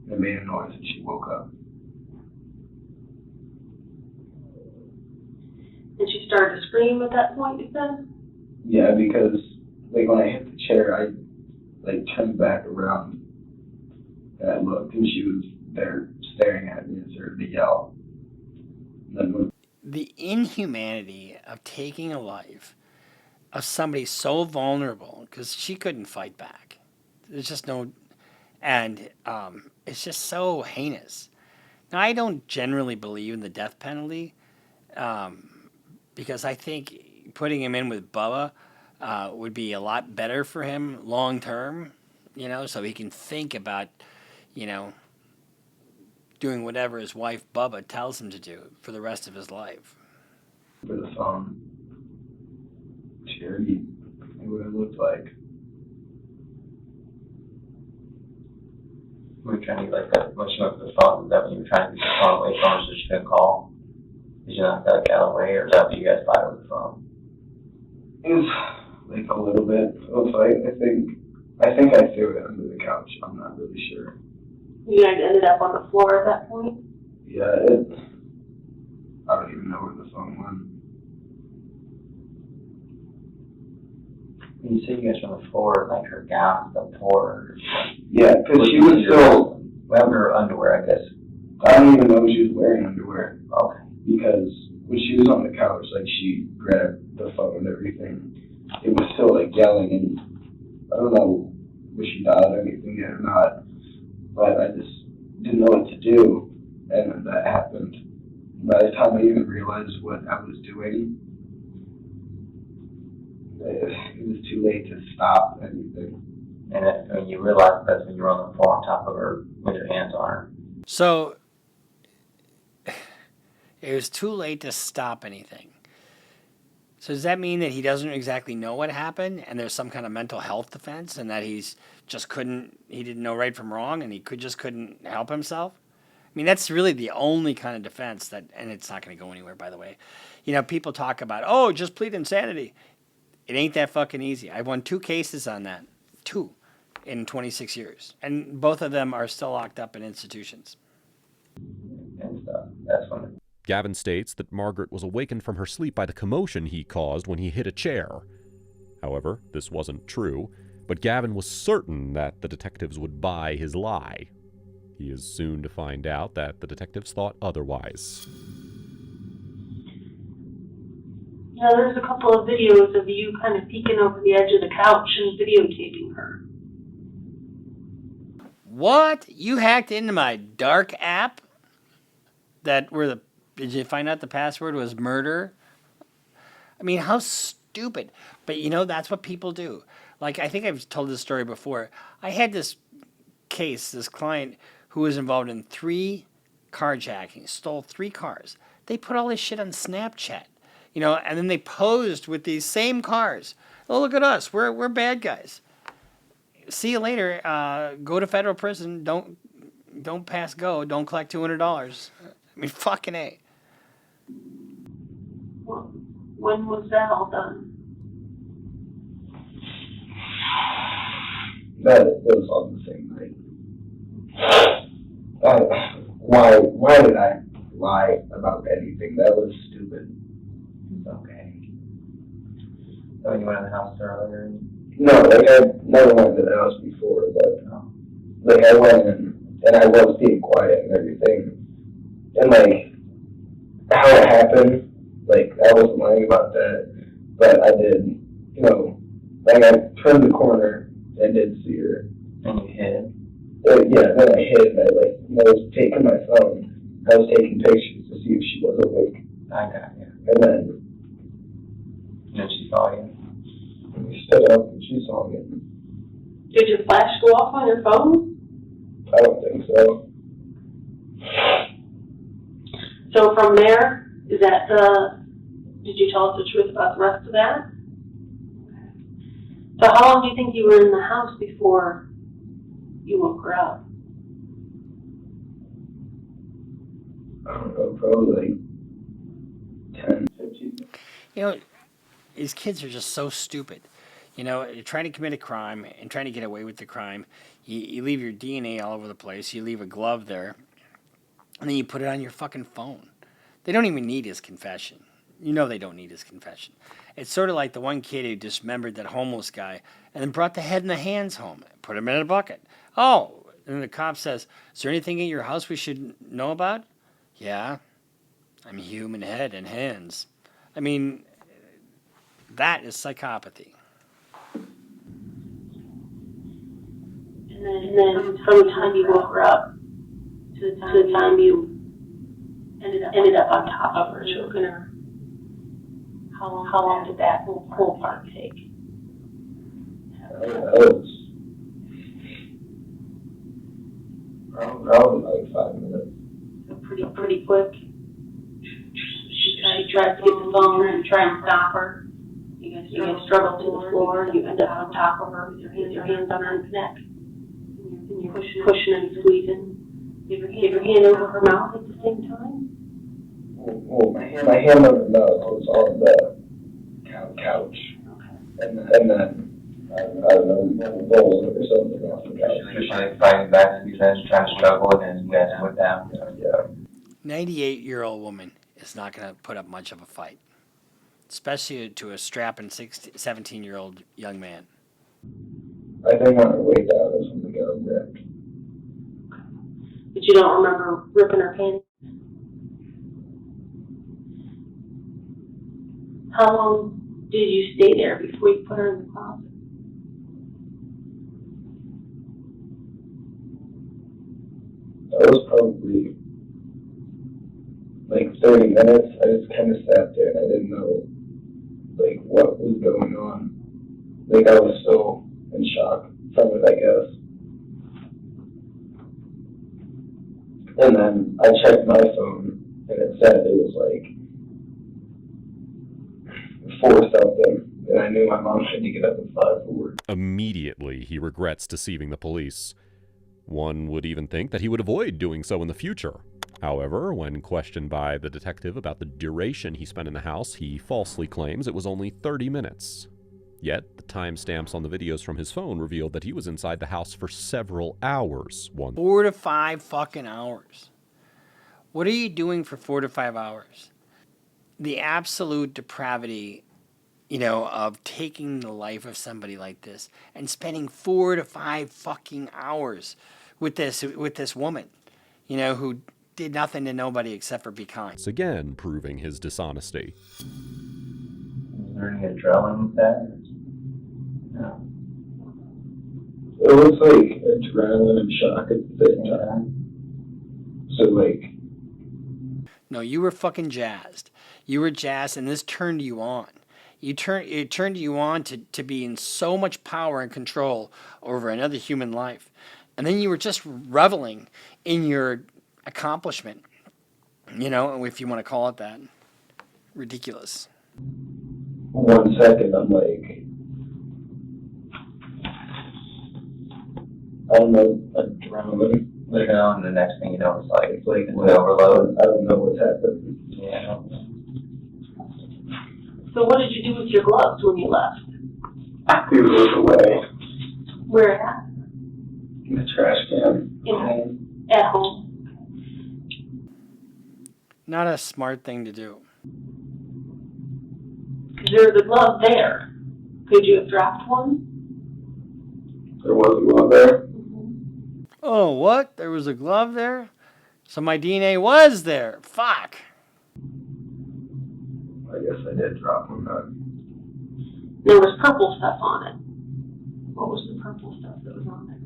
C: and it made a noise, and she woke up.
E: And she started to scream at that point, you said?
C: Yeah, because, when I hit the chair, I, turned back around, and I looked, and she was there staring at me and started to yell.
A: The inhumanity of taking a life of somebody so vulnerable, because she couldn't fight back. There's just no, and it's just so heinous. Now, I don't generally believe in the death penalty, because I think putting him in with Bubba would be a lot better for him long term, so he can think about, doing whatever his wife Bubba tells him to do for the rest of his life.
C: For the phone, she already knew what it looked like.
O: We were trying to get that when she went for the phone, is that when you were trying to get the phone away from her so she couldn't call? Did you knock that out of the way, or is that what you guys thought with the phone?
C: It was a little bit of a fight. I think I threw it under the couch. I'm not really sure.
E: You guys ended up on the floor at that point?
C: Yeah, I don't even know where the phone went.
O: When you say you guys were on the floor, her gown got torn.
C: Yeah, because she was still.
O: What happened to her underwear, I guess?
C: I don't even know if she was wearing underwear.
O: Okay.
C: Because when she was on the couch, she grabbed the phone and everything. It was still yelling, and I don't know if she dialed anything yet or not. But I just didn't know what to do, and then that happened. By the time I even realized what I was doing, it was too late to stop anything.
O: And when you realized that's when you were on the floor on top of her with your hands on her.
A: So it was too late to stop anything. So does that mean that he doesn't exactly know what happened, and there's some kind of mental health defense, and that he didn't know right from wrong, and he just couldn't help himself? I mean, that's really the only kind of defense and it's not going to go anywhere, by the way. People talk about, just plead insanity. It ain't that fucking easy. I've won 2 cases on that. 2 in 26 years. And both of them are still locked up in institutions.
O: And stuff. That's funny.
B: Gavin states that Margaret was awakened from her sleep by the commotion he caused when he hit a chair. However, this wasn't true, but Gavin was certain that the detectives would buy his lie. He is soon to find out that the detectives thought otherwise.
E: Yeah, there's a couple of videos of you kind of peeking over the edge of the couch and videotaping her.
A: What? You hacked into my dark app? Did you find out the password was murder? I mean, how stupid. But that's what people do. Like, I think I've told this story before. I had this client who was involved in 3 carjackings, stole 3 cars. They put all this shit on Snapchat, and then they posed with these same cars. Oh, look at us. We're bad guys. See you later. Go to federal prison. Don't pass go. Don't collect $200. I mean, fucking A.
E: Well, when was that all done?
C: That was on the same night. Why did I lie about anything? That was stupid.
O: It's okay. So you went in the house earlier?
C: No, I never went to the house before, but I went in and I was being quiet and everything. And how it happened, I wasn't lying about that, but I did, I turned the corner and did see her.
O: And you hid?
C: Yeah, then I hid and I was taking my phone. I was taking pictures to see if she was awake.
O: I got you.
C: And then
O: she saw you?
C: And we stood up and she saw me.
E: Did your flash go off on your phone?
C: I don't think so.
E: So from there, did you tell us the truth about the rest of that? So how long do you think you were in the house before you woke her up?
C: I don't know, probably 10, 15.
A: These kids are just so stupid. You're trying to commit a crime and trying to get away with the crime. You leave your DNA all over the place. You leave a glove there. And then you put it on your fucking phone. They don't even need his confession. They don't need his confession. It's sort of like the one kid who dismembered that homeless guy and then brought the head and the hands home, put him in a bucket. Oh, and the cop says, is there anything in your house we should know about? Yeah, I'm human head and hands. I mean, that is psychopathy.
E: And then from the time you woke her up to the time you ended up on top of her, choking her, how long did that whole part take?
C: That was probably 5 minutes.
E: So pretty quick. She tried to get the phone and try and stop her. You guys struggle to the floor. You end up on top of her with your hands on her neck. And you're pushing and squeezing. You have your hand over her mouth at the same time?
C: Well, my hand on her mouth was on the couch. Okay. And then, I don't know, rolled or something off the couch.
O: She was fighting back to you guys, trying to struggle, and you guys went down.
C: Yeah.
A: 98-year-old woman is not going to put up much of a fight, especially to a strapping 17-year-old young man.
C: I think on her way down is when we got ripped.
E: But you don't remember ripping her panties? How long did you stay there before you put her in the closet?
C: That was probably 30 minutes. I just kind of sat there and I didn't know what was going on. I was so in shock from it, I guess. And then I checked my phone and it said it was 4-something, and I knew my mom had to get up at 5 for work.
B: Immediately, he regrets deceiving the police. One would even think that he would avoid doing so in the future. However, when questioned by the detective about the duration he spent in the house, he falsely claims it was only 30 minutes. Yet, the timestamps on the videos from his phone revealed that he was inside the house for several hours.
A: 4 to 5 fucking hours. What are you doing for 4 to 5 hours? The absolute depravity, of taking the life of somebody like this and spending 4 to 5 fucking hours with this woman, you know, who did nothing to nobody except for be kind.
B: Once again proving his dishonesty.
O: Is there any adrenaline with that? No.
C: It was like adrenaline and shock at the same time. So like,
A: no, you were fucking jazzed. You were jazzed, and this turned you on. It turned you on to be in so much power and control over another human life. And then you were just reveling in your accomplishment, you know, if you want to call it that. Ridiculous.
C: 1 second, I'm like, I don't know, adrenaline.
O: You know, and the next thing you know, it's like with overload.
C: I don't know what's happening.
O: Yeah, I don't know.
E: So what did you do with your gloves when you left?
C: I threw those away
E: Where at?
C: in the trash can.
E: At home.
A: Not a smart thing to do.
E: Because there's a glove there. Could you have dropped one?
C: There was a glove there.
A: Oh, what? There was a glove there? So my DNA was there. Fuck.
C: I guess I did drop one.
E: There was purple stuff on it. What was the purple stuff that was on there?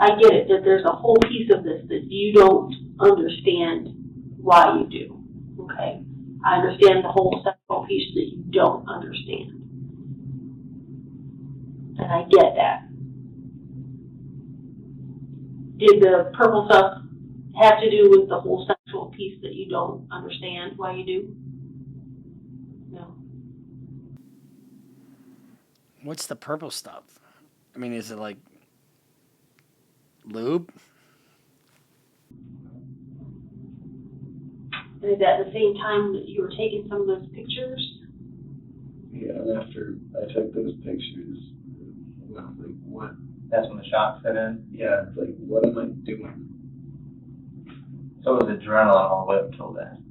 E: I get it, that there's a whole piece of this that you don't understand why you do. Okay? I understand the whole sexual piece that you don't understand. And I get that. Did the purple stuff have to do with the whole sexual piece that you don't understand why you do? No.
A: What's the purple stuff? I mean, is it like lube?
E: And is that the same time that you were taking some of those pictures?
C: Yeah, and after I took those pictures, I was like, what?
O: That's when the shock set in.
C: Yeah, it's like, what am I doing?
O: So it was adrenaline all the way up until then.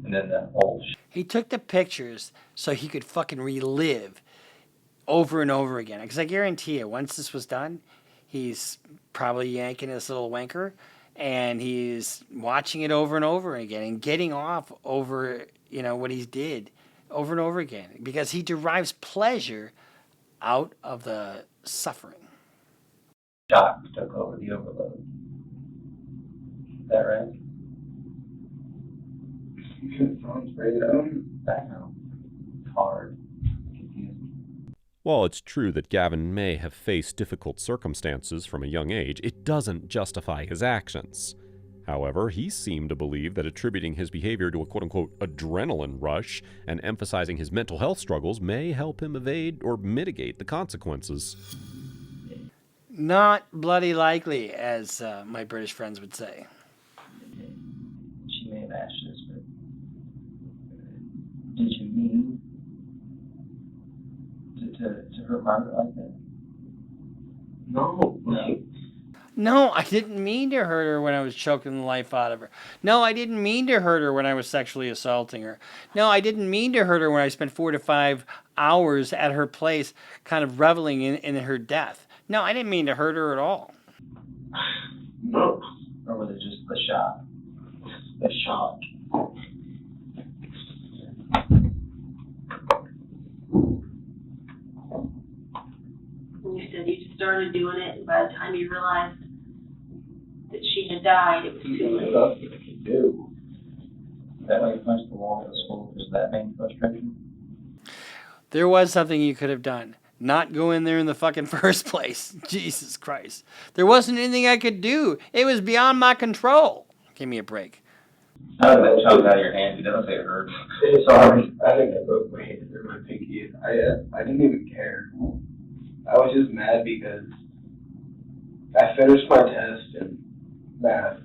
O: And then that whole
A: He took the pictures so he could fucking relive over and over again. Because I guarantee you, once this was done, he's probably yanking his little wanker, and he's watching it over and over again and getting off over, you know, what he did over and over again. Because he derives pleasure out of the suffering.
O: shock took over the overload. Is that right?
C: Sounds great.
O: I know. It's hard.
B: While it's true that Gavin may have faced difficult circumstances from a young age, it doesn't justify his actions. However, he seemed to believe that attributing his behavior to a quote-unquote adrenaline rush and emphasizing his mental health struggles may help him evade or mitigate the consequences.
A: Not bloody likely, as my British friends would say.
O: She may have asked this, but did you mean to hurt Margaret like that?
C: No.
A: No, I didn't mean to hurt her when I was choking the life out of her. No, I didn't mean to hurt her when I was sexually assaulting her. No, I didn't mean to hurt her when I spent 4 to 5 hours at her place kind of reveling in her death. No, I didn't mean to hurt her at all.
C: No.
O: Or was it just the shock?
C: The shock.
E: You said you just started doing it, and by the time you realized that she had died, it was too late.
C: Nothing I can do.
O: Is that why you punched the wall at the school? Was that main frustration?
A: There was something you could have done. Not go in there in the fucking first place. Jesus Christ. There wasn't anything I could do. It was beyond my control. Give me a break.
O: How did that chunk out of your hand? You don't say it hurts.
C: Sorry. I think I broke my hand or my pinky. I didn't even care. I was just mad because I finished my test in math.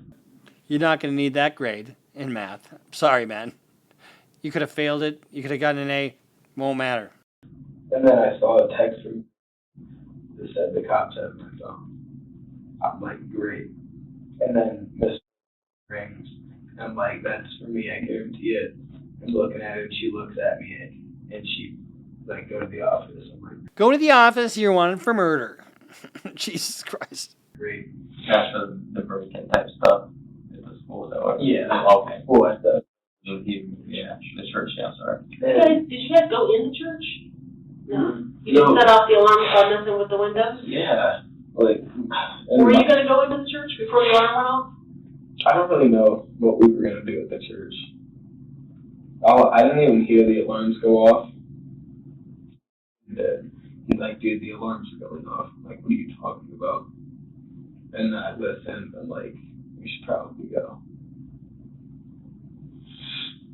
A: You're not going to need that grade in math. Sorry, man. You could have failed it. You could have gotten an A. Won't matter.
C: And then I saw a text from that said the cops had my phone. I'm like, great. And then Mr. rings. I'm like, that's for me, I guarantee it. I'm looking at her, and she looks at me, and she, like, go to the office. I'm like,
A: go to the office, you're wanted for murder. Jesus Christ.
O: Great. Cash for the break-in type stuff at the school, though.
C: Yeah.
O: Okay.
C: School and stuff.
O: Yeah, the church, yeah, I'm sorry.
E: Did you guys go in the church? No. You didn't set off the alarm about nothing with the windows?
C: Yeah. Like,
E: Were you going to go into the church before the alarm went off?
C: I don't really know what we were going to do at the church. I didn't even hear the alarms go off. And he's like, dude, the alarms are going off. I'm like, what are you talking about? And I listened. I'm like, we should probably go.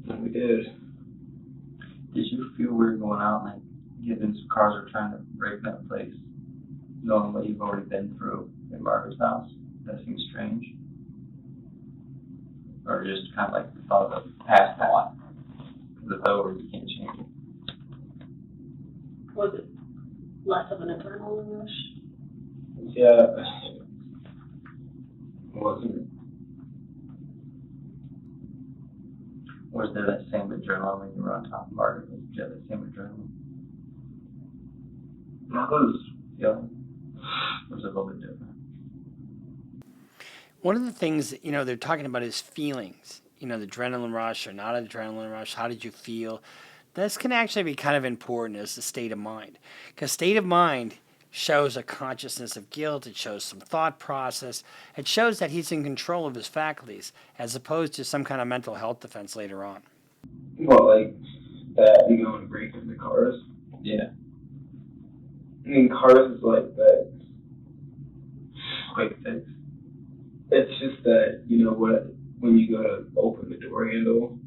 C: And we did.
O: Did you feel weird going out and like getting some cars are trying to break that place, knowing what you've already been through in Margaret's house? That seems strange. Or just kind of like the thought of past thought. Because it's over, you can't change it.
E: Was it less of an adrenaline rush?
C: Yeah. It wasn't.
O: Or is there that same adrenaline when you were on top of Margaret? Was there that same adrenaline?
C: That was
O: feeling? Or was it a little bit different?
A: One of the things, you know, they're talking about is feelings. You know, the adrenaline rush or not adrenaline rush. How did you feel? This can actually be kind of important as the state of mind. Because state of mind shows a consciousness of guilt. It shows some thought process. It shows that he's in control of his faculties as opposed to some kind of mental health defense later on.
C: Well, like that, you go and break into cars.
O: Yeah.
C: I mean, cars is like that quick fix. It's just that, you know what, when you go to open the door handle,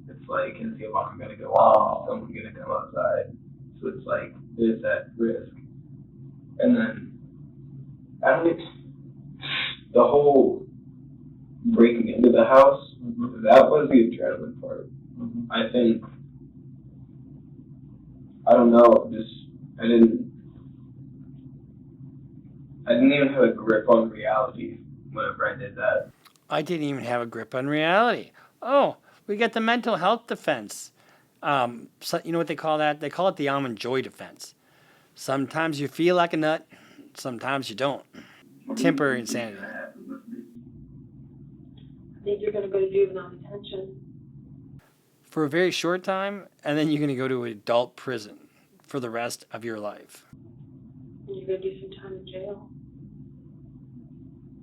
C: it's like, is the alarm going to go off? Is someone going to come outside? So it's like, there's that risk. And then, the whole breaking into the house, that was the adrenaline part. I think, I don't know, I didn't even have a grip on reality whenever I did that.
A: I didn't even have a grip on reality. Oh, we got the mental health defense. So, you know what they call that? They call it the almond joy defense. Sometimes you feel like a nut, sometimes you don't. Temporary insanity.
E: I think you're going to go to juvenile detention.
A: For a very short time, and then you're going to go to adult prison for the rest of your life.
E: And you're going to do some time in jail.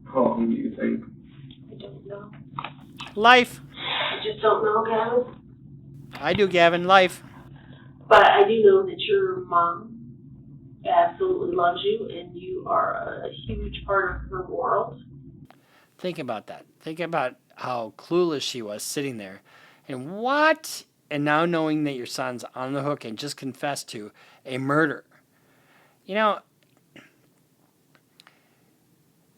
C: How long do you think?
E: I don't know.
A: Life.
E: I just don't know, Gavin.
A: I do, Gavin. Life.
E: But I do know that your mom absolutely loves you, and you are a huge part of her world.
A: Think about that. Think about how clueless she was sitting there. And what? And now knowing that your son's on the hook and just confessed to a murder. You know,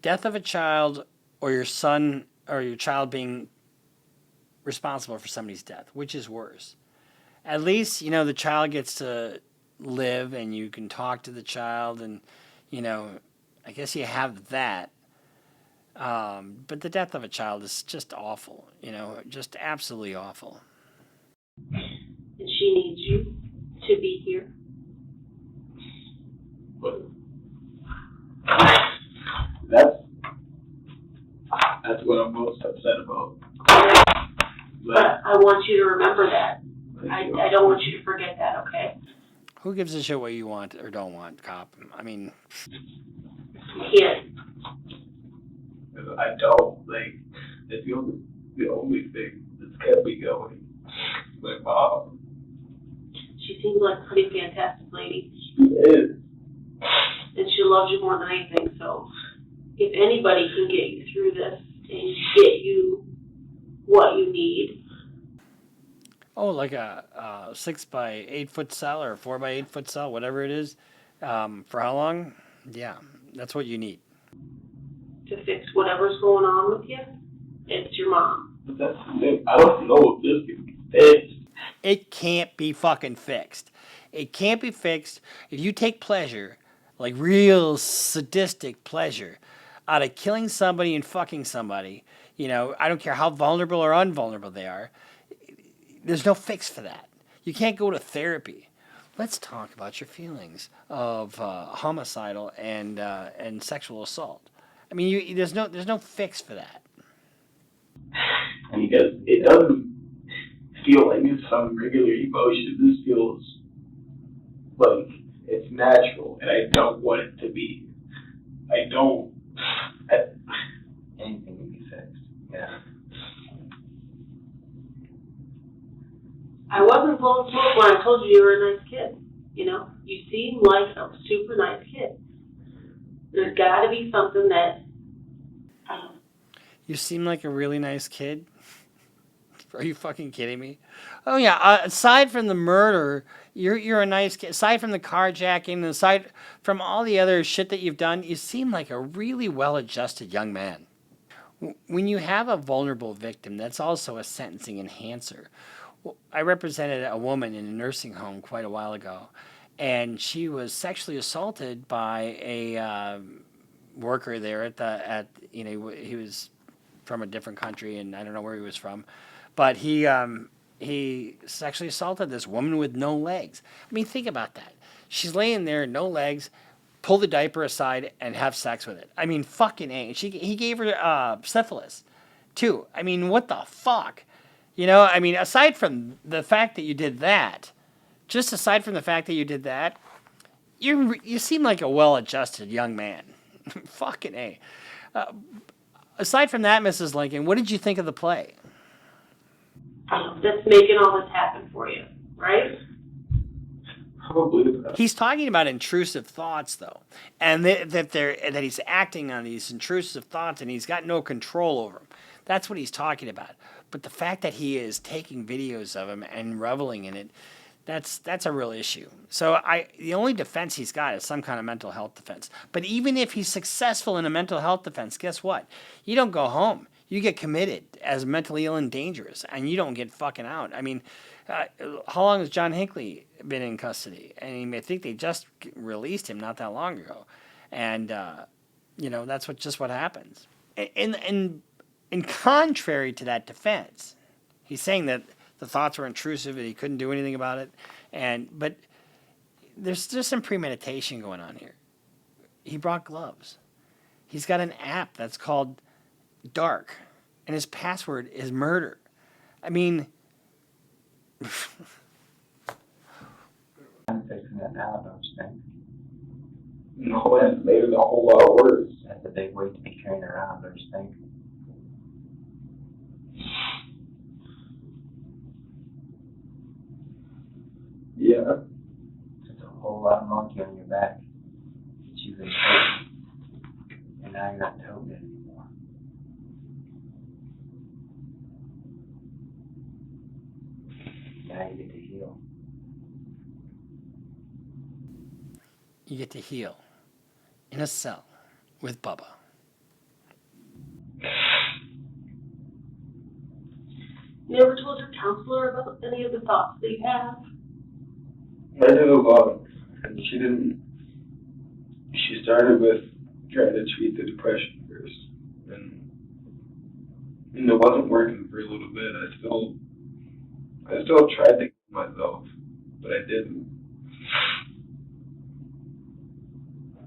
A: death of a child or your son or your child being responsible for somebody's death, which is worse? At least, you know, the child gets to live and you can talk to the child and, you know, I guess you have that. But the death of a child is just awful, you know, just absolutely awful.
E: And she needs you to be here.
C: But that's what I'm most upset about.
E: But I want you to remember that. I don't want you to forget that, okay?
A: Who gives a shit what you want or don't want, cop? I mean...
E: Yeah.
C: I don't, like, it's the only thing that's kept me going. My mom.
E: She seems like a pretty fantastic lady.
C: She is.
E: And she loves you more than anything, so if anybody can get you through this and get you what you need.
A: Oh, like a 6 by 8 foot cell or 4 by 8 foot cell, whatever it is. For how long? Yeah, that's what you need.
E: To fix whatever's going on with you, it's your mom.
C: But that's the thing. I don't know if this can be fixed.
A: It can't be fucking fixed. It can't be fixed if you take pleasure, like real sadistic pleasure, out of killing somebody and fucking somebody. You know, I don't care how vulnerable or invulnerable they are. There's no fix for that. You can't go to therapy. Let's talk about your feelings of homicidal and sexual assault. I mean, there's no fix for that.
C: And because it doesn't feel like it's some regular emotion. This feels like it's natural, and I don't want it to be.
O: Anything can be fixed. Yeah.
E: I wasn't full of smoke when I told you were a nice kid. You know, you seem like a super nice kid. There's got to be something that.
A: You seem like a really nice kid. Are you fucking kidding me? Oh yeah. Aside from the murder, you're a nice kid. Aside from the carjacking, aside from all the other shit that you've done, you seem like a really well-adjusted young man. When you have a vulnerable victim, that's also a sentencing enhancer. I represented a woman in a nursing home quite a while ago, and she was sexually assaulted by a worker there he was from a different country, and I don't know where he was from, but he sexually assaulted this woman with no legs. I mean, think about that. She's laying there, no legs. Pull the diaper aside and have sex with it. I mean, fucking A. He gave her syphilis, too. I mean, what the fuck? You know, I mean, aside from the fact that you did that, you seem like a well-adjusted young man. Fucking A. Aside from that, Mrs. Lincoln, what did you think of the play?
E: That's making all this happen for you, right?
C: Probably.
A: He's talking about intrusive thoughts, though, and that he's acting on these intrusive thoughts, and he's got no control over them. That's what he's talking about. But the fact that he is taking videos of him and reveling in it, that's a real issue. So the only defense he's got is some kind of mental health defense. But even if he's successful in a mental health defense, guess what? You don't go home. You get committed as mentally ill and dangerous, and you don't get fucking out. I mean, how long has John Hinckley been in custody? I think they just released him not that long ago, and that's just what happens. In contrary to that defense, he's saying that the thoughts were intrusive and he couldn't do anything about it, but there's just some premeditation going on here. He brought gloves. He's got an app that's called Dark, and his password is murder. I mean.
O: I'm fixing it now, don't you think?
C: No, that's made it a whole lot worse.
O: That's a big weight to be carrying around, don't you think?
C: Yeah.
O: It's a whole lot of monkey on your back that you've been toting, and now you're not toting it anymore. Now you get to heal.
A: You get to heal in a cell with Bubba.
E: You ever told your counselor about any of the thoughts that you have?
C: I do, and she didn't. She started with trying to treat the depression first, and it wasn't working for a little bit. I still tried to kill myself, but I didn't.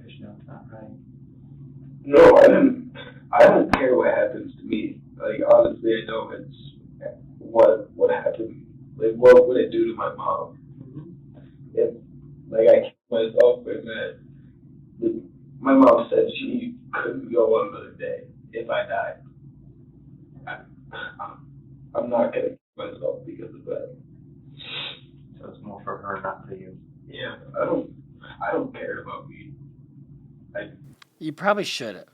O: It's not right.
C: No, I didn't. I don't care what happens to me. Like, honestly, I don't. It's what happened. Like, what would it do to my mom? If, like, I killed myself and that my mom said she couldn't go another day if I died. I'm not gonna kill myself because of that.
O: So it's more for her, not for you.
C: Yeah, I don't care about me.
A: You probably should have.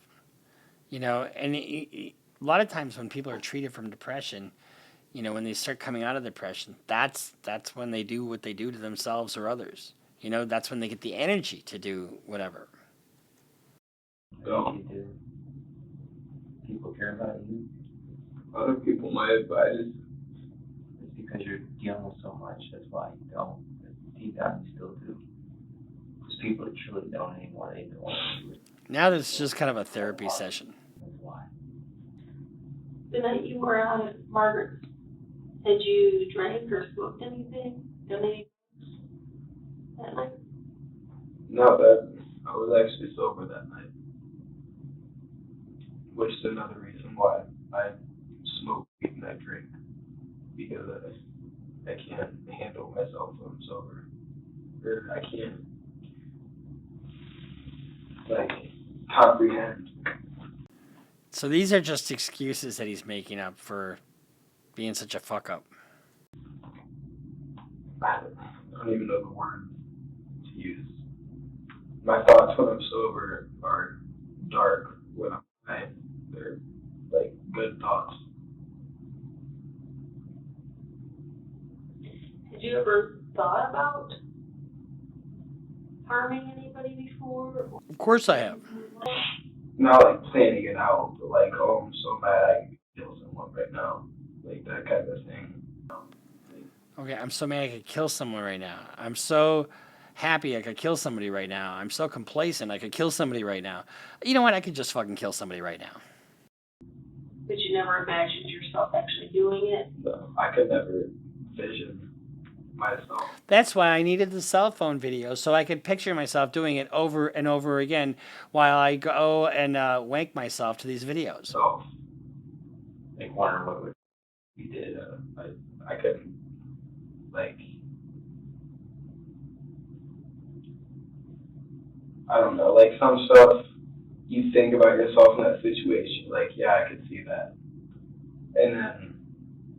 A: And a lot of times when people are treated from depression, when they start coming out of depression, that's when they do what they do to themselves or others. That's when they get the energy to do whatever.
O: You do. People care about you.
C: Other people might, but
O: it's because you're dealing with so much. That's why you don't. But deep down, you still do. Because people truly don't anymore. They don't want to do it.
A: Now this is just kind of a therapy session.
O: That's why.
E: The night you were out at Margaret's, had you drank or smoked anything? Done any? that night?
C: No, that I was actually sober that night, which is another reason why I smoke weed and I drink, because I can't handle myself when I'm sober, or I can't like comprehend.
A: So these are just excuses that he's making up for being such a fuck up.
C: I don't even know the word to use. My thoughts when I'm sober are dark. When I'm high, they're like good thoughts.
E: Had you ever thought about harming anybody before?
A: Of course I have.
C: Not like planning it out, but like, oh, I'm so mad I can kill someone right now. Like that kind of thing.
A: Okay, I'm so mad I could kill someone right now. I'm so happy I could kill somebody right now. I'm so complacent I could kill somebody right now. You know what? I could just fucking kill somebody right now.
E: But you never imagined yourself actually doing it?
C: No, I could never vision myself.
A: That's why I needed the cell phone video, so I could picture myself doing it over and over again while I go and wank myself to these videos.
C: So, like, wondering what we did. I couldn't, like, I don't know, like some stuff you think about yourself in that situation, like, yeah, I could see that. And then,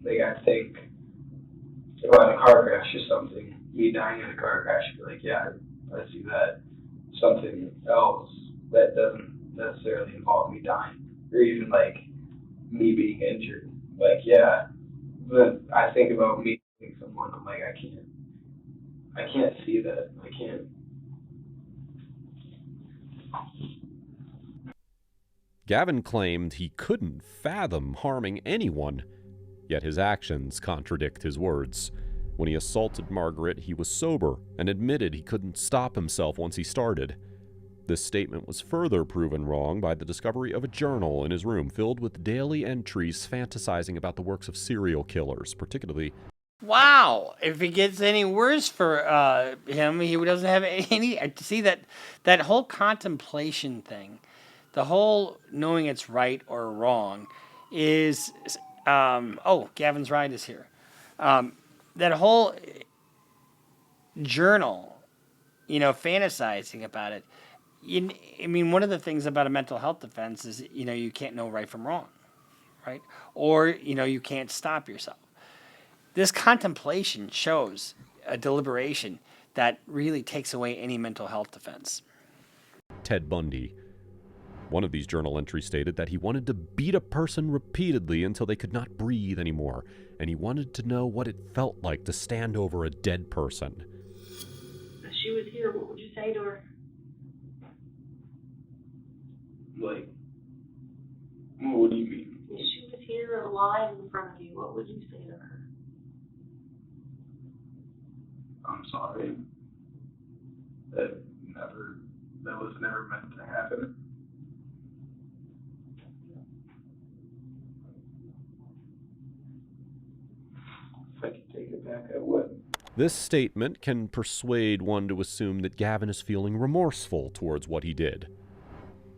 C: like, I think about a car crash or something, me dying in a car crash, I'd be like, yeah, I see that. Something else that doesn't necessarily involve me dying, or even like me being injured. Like, yeah, but I think about me being someone, I'm like, I can't see that. I can't.
B: Gavin claimed he couldn't fathom harming anyone, yet his actions contradict his words. When he assaulted Margaret, he was sober and admitted he couldn't stop himself once he started. This statement was further proven wrong by the discovery of a journal in his room filled with daily entries fantasizing about the works of serial killers, particularly...
A: Wow! If it gets any worse for him, he doesn't have any... See, that whole contemplation thing, the whole knowing it's right or wrong is... oh, Gavin's ride is here. That whole journal, fantasizing about it. I mean, one of the things about a mental health defense is, you can't know right from wrong, right? Or, you can't stop yourself. This contemplation shows a deliberation that really takes away any mental health defense.
B: Ted Bundy. One of these journal entries stated that he wanted to beat a person repeatedly until they could not breathe anymore, and he wanted to know what it felt like to stand over a dead person.
E: If she was here, what would you say to her?
C: Like, what do you mean?
E: If she was here alive in front of you, what would you say to her?
C: I'm sorry. That was never meant to happen. If I could take it back, I would.
B: This statement can persuade one to assume that Gavin is feeling remorseful towards what he did.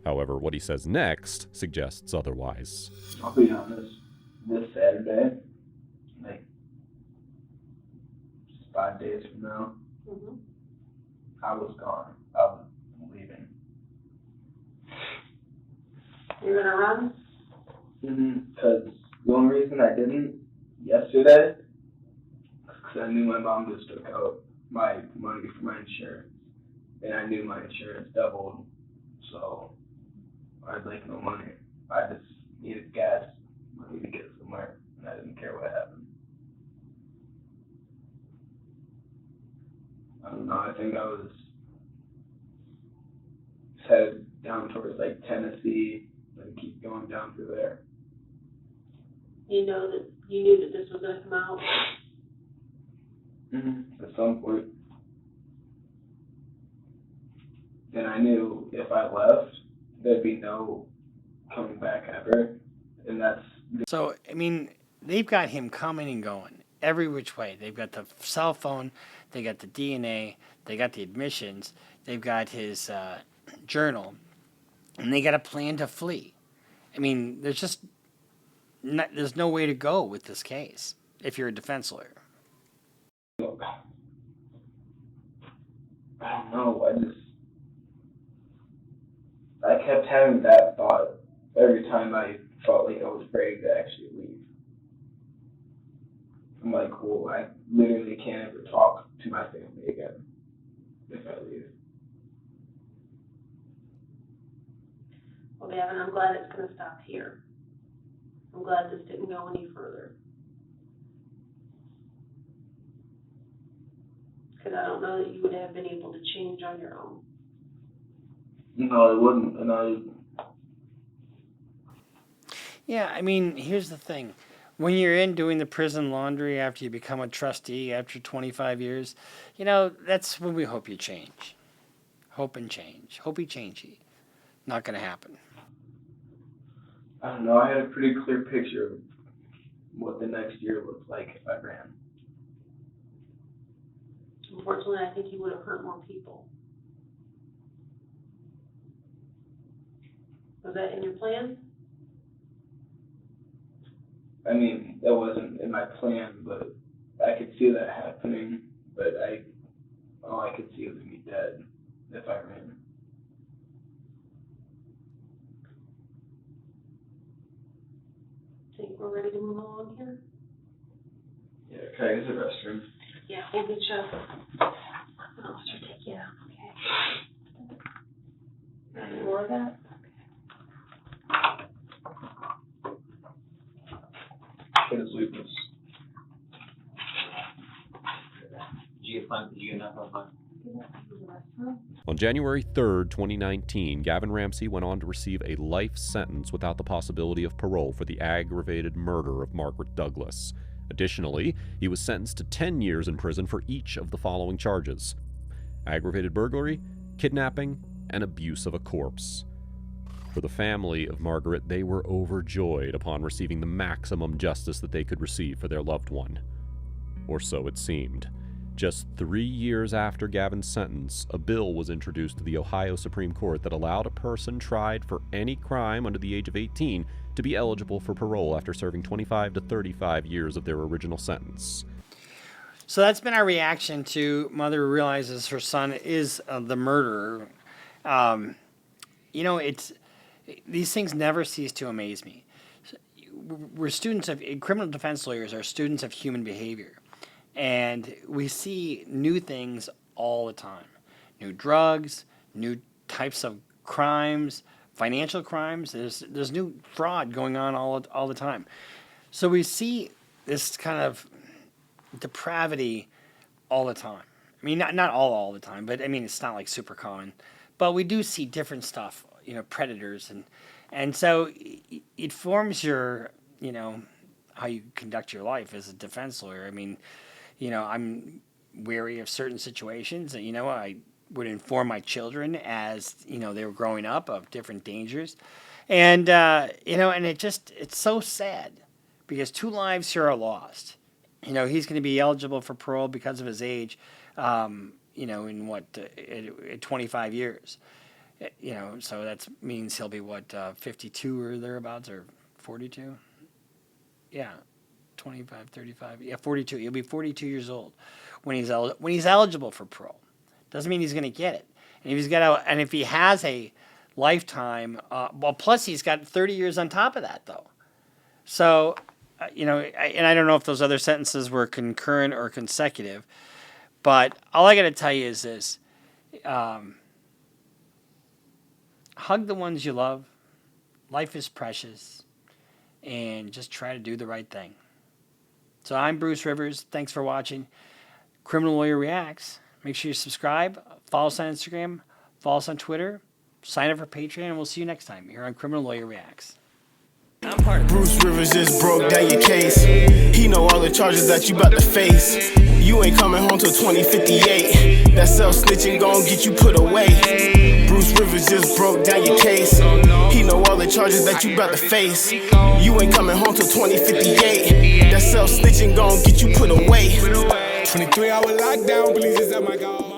B: However, what he says next suggests otherwise.
C: I'll be honest, this Saturday, like 5 days from now, I was gone. I was leaving.
E: You're gonna run?
C: Because the only reason I didn't yesterday, because I knew my mom just took out my money for my insurance, and I knew my insurance doubled, so I had like no money. I just needed gas money to get somewhere, and I didn't care what happened. I don't know, I think I was headed down towards like Tennessee, and keep going down through there.
E: You knew that this was gonna come out?
C: At some point. And I knew if I left, there'd be no coming back ever. And that's...
A: So, I mean, they've got him coming and going. every which way. They've got the cell phone, they got the DNA, they got the admissions, they've got his journal, and they got a plan to flee. I mean, there's no way to go with this case if you're a defense lawyer.
C: I don't know. I kept having that thought every time I felt like I was ready to actually leave. I'm like, well, I literally can't ever talk to my family again if I leave.
E: Well, Gavin, I'm glad it's going to stop here. I'm glad this didn't go any further. Because I don't know that you would have been able to change on your own.
C: No, I wouldn't. And
A: Yeah, I mean, here's the thing. When you're in doing the prison laundry after you become a trustee after 25 years, that's when we hope you change. Hope and change. Hope you change. Not going to happen.
C: I don't know. I had a pretty clear picture of what the next year looked like if I ran.
E: Unfortunately, I think you would have hurt more people. Was that in your plan?
C: I mean, that wasn't in my plan, but I could see that happening. But all I could see was me dead if I ran.
E: Think we're ready to move along here?
C: Yeah, can I use the restroom?
E: Yeah, we'll get you. I'll take you out. Okay. Any more of that?
O: Because we was. Did you get fun? Did you get enough of fun?
B: On January 3rd, 2019, Gavin Ramsey went on to receive a life sentence without the possibility of parole for the aggravated murder of Margaret Douglas. Additionally, he was sentenced to 10 years in prison for each of the following charges: aggravated burglary, kidnapping, and abuse of a corpse. For the family of Margaret, they were overjoyed upon receiving the maximum justice that they could receive for their loved one. Or so it seemed. Just 3 years after Gavin's sentence, a bill was introduced to the Ohio Supreme Court that allowed a person tried for any crime under the age of 18 to be eligible for parole after serving 25 to 35 years of their original sentence.
A: So that's been our reaction to mother who realizes her son is the murderer. These things never cease to amaze me. Criminal defense lawyers are students of human behavior. And we see new things all the time. New drugs, new types of crimes, financial crimes. There's new fraud going on all the time. So we see this kind of depravity all the time. I mean, not all the time, but I mean, it's not like super common. But we do see different stuff, predators. And so it forms your, how you conduct your life as a defense lawyer. I mean, I'm wary of certain situations. I would inform my children as, they were growing up of different dangers. And, and it's so sad because 2 lives here are lost. He's going to be eligible for parole because of his age, in 25 years. So that means he'll be 52 or thereabouts, or 42? Yeah. 25, 35, 42. He'll be 42 years old when he's eligible for parole. Doesn't mean he's going to get it. And if he has a lifetime, plus he's got 30 years on top of that, though. So, and I don't know if those other sentences were concurrent or consecutive, but all I got to tell you is this: hug the ones you love. Life is precious, and just try to do the right thing. So I'm Bruce Rivers. Thanks for watching Criminal Lawyer Reacts. Make sure you subscribe, follow us on Instagram, follow us on Twitter, sign up for Patreon, and we'll see you next time here on Criminal Lawyer Reacts.
P: Bruce Rivers just broke down your case. He know all the charges that you about to face. You ain't coming home till 2058. That self-snitching gon' get you put away. Bruce Rivers just broke down your case. He know all the charges that you about to face. You ain't coming home till 2058. That self-snitching gon' get you put away.
Q: 23-hour lockdown, police is at my call.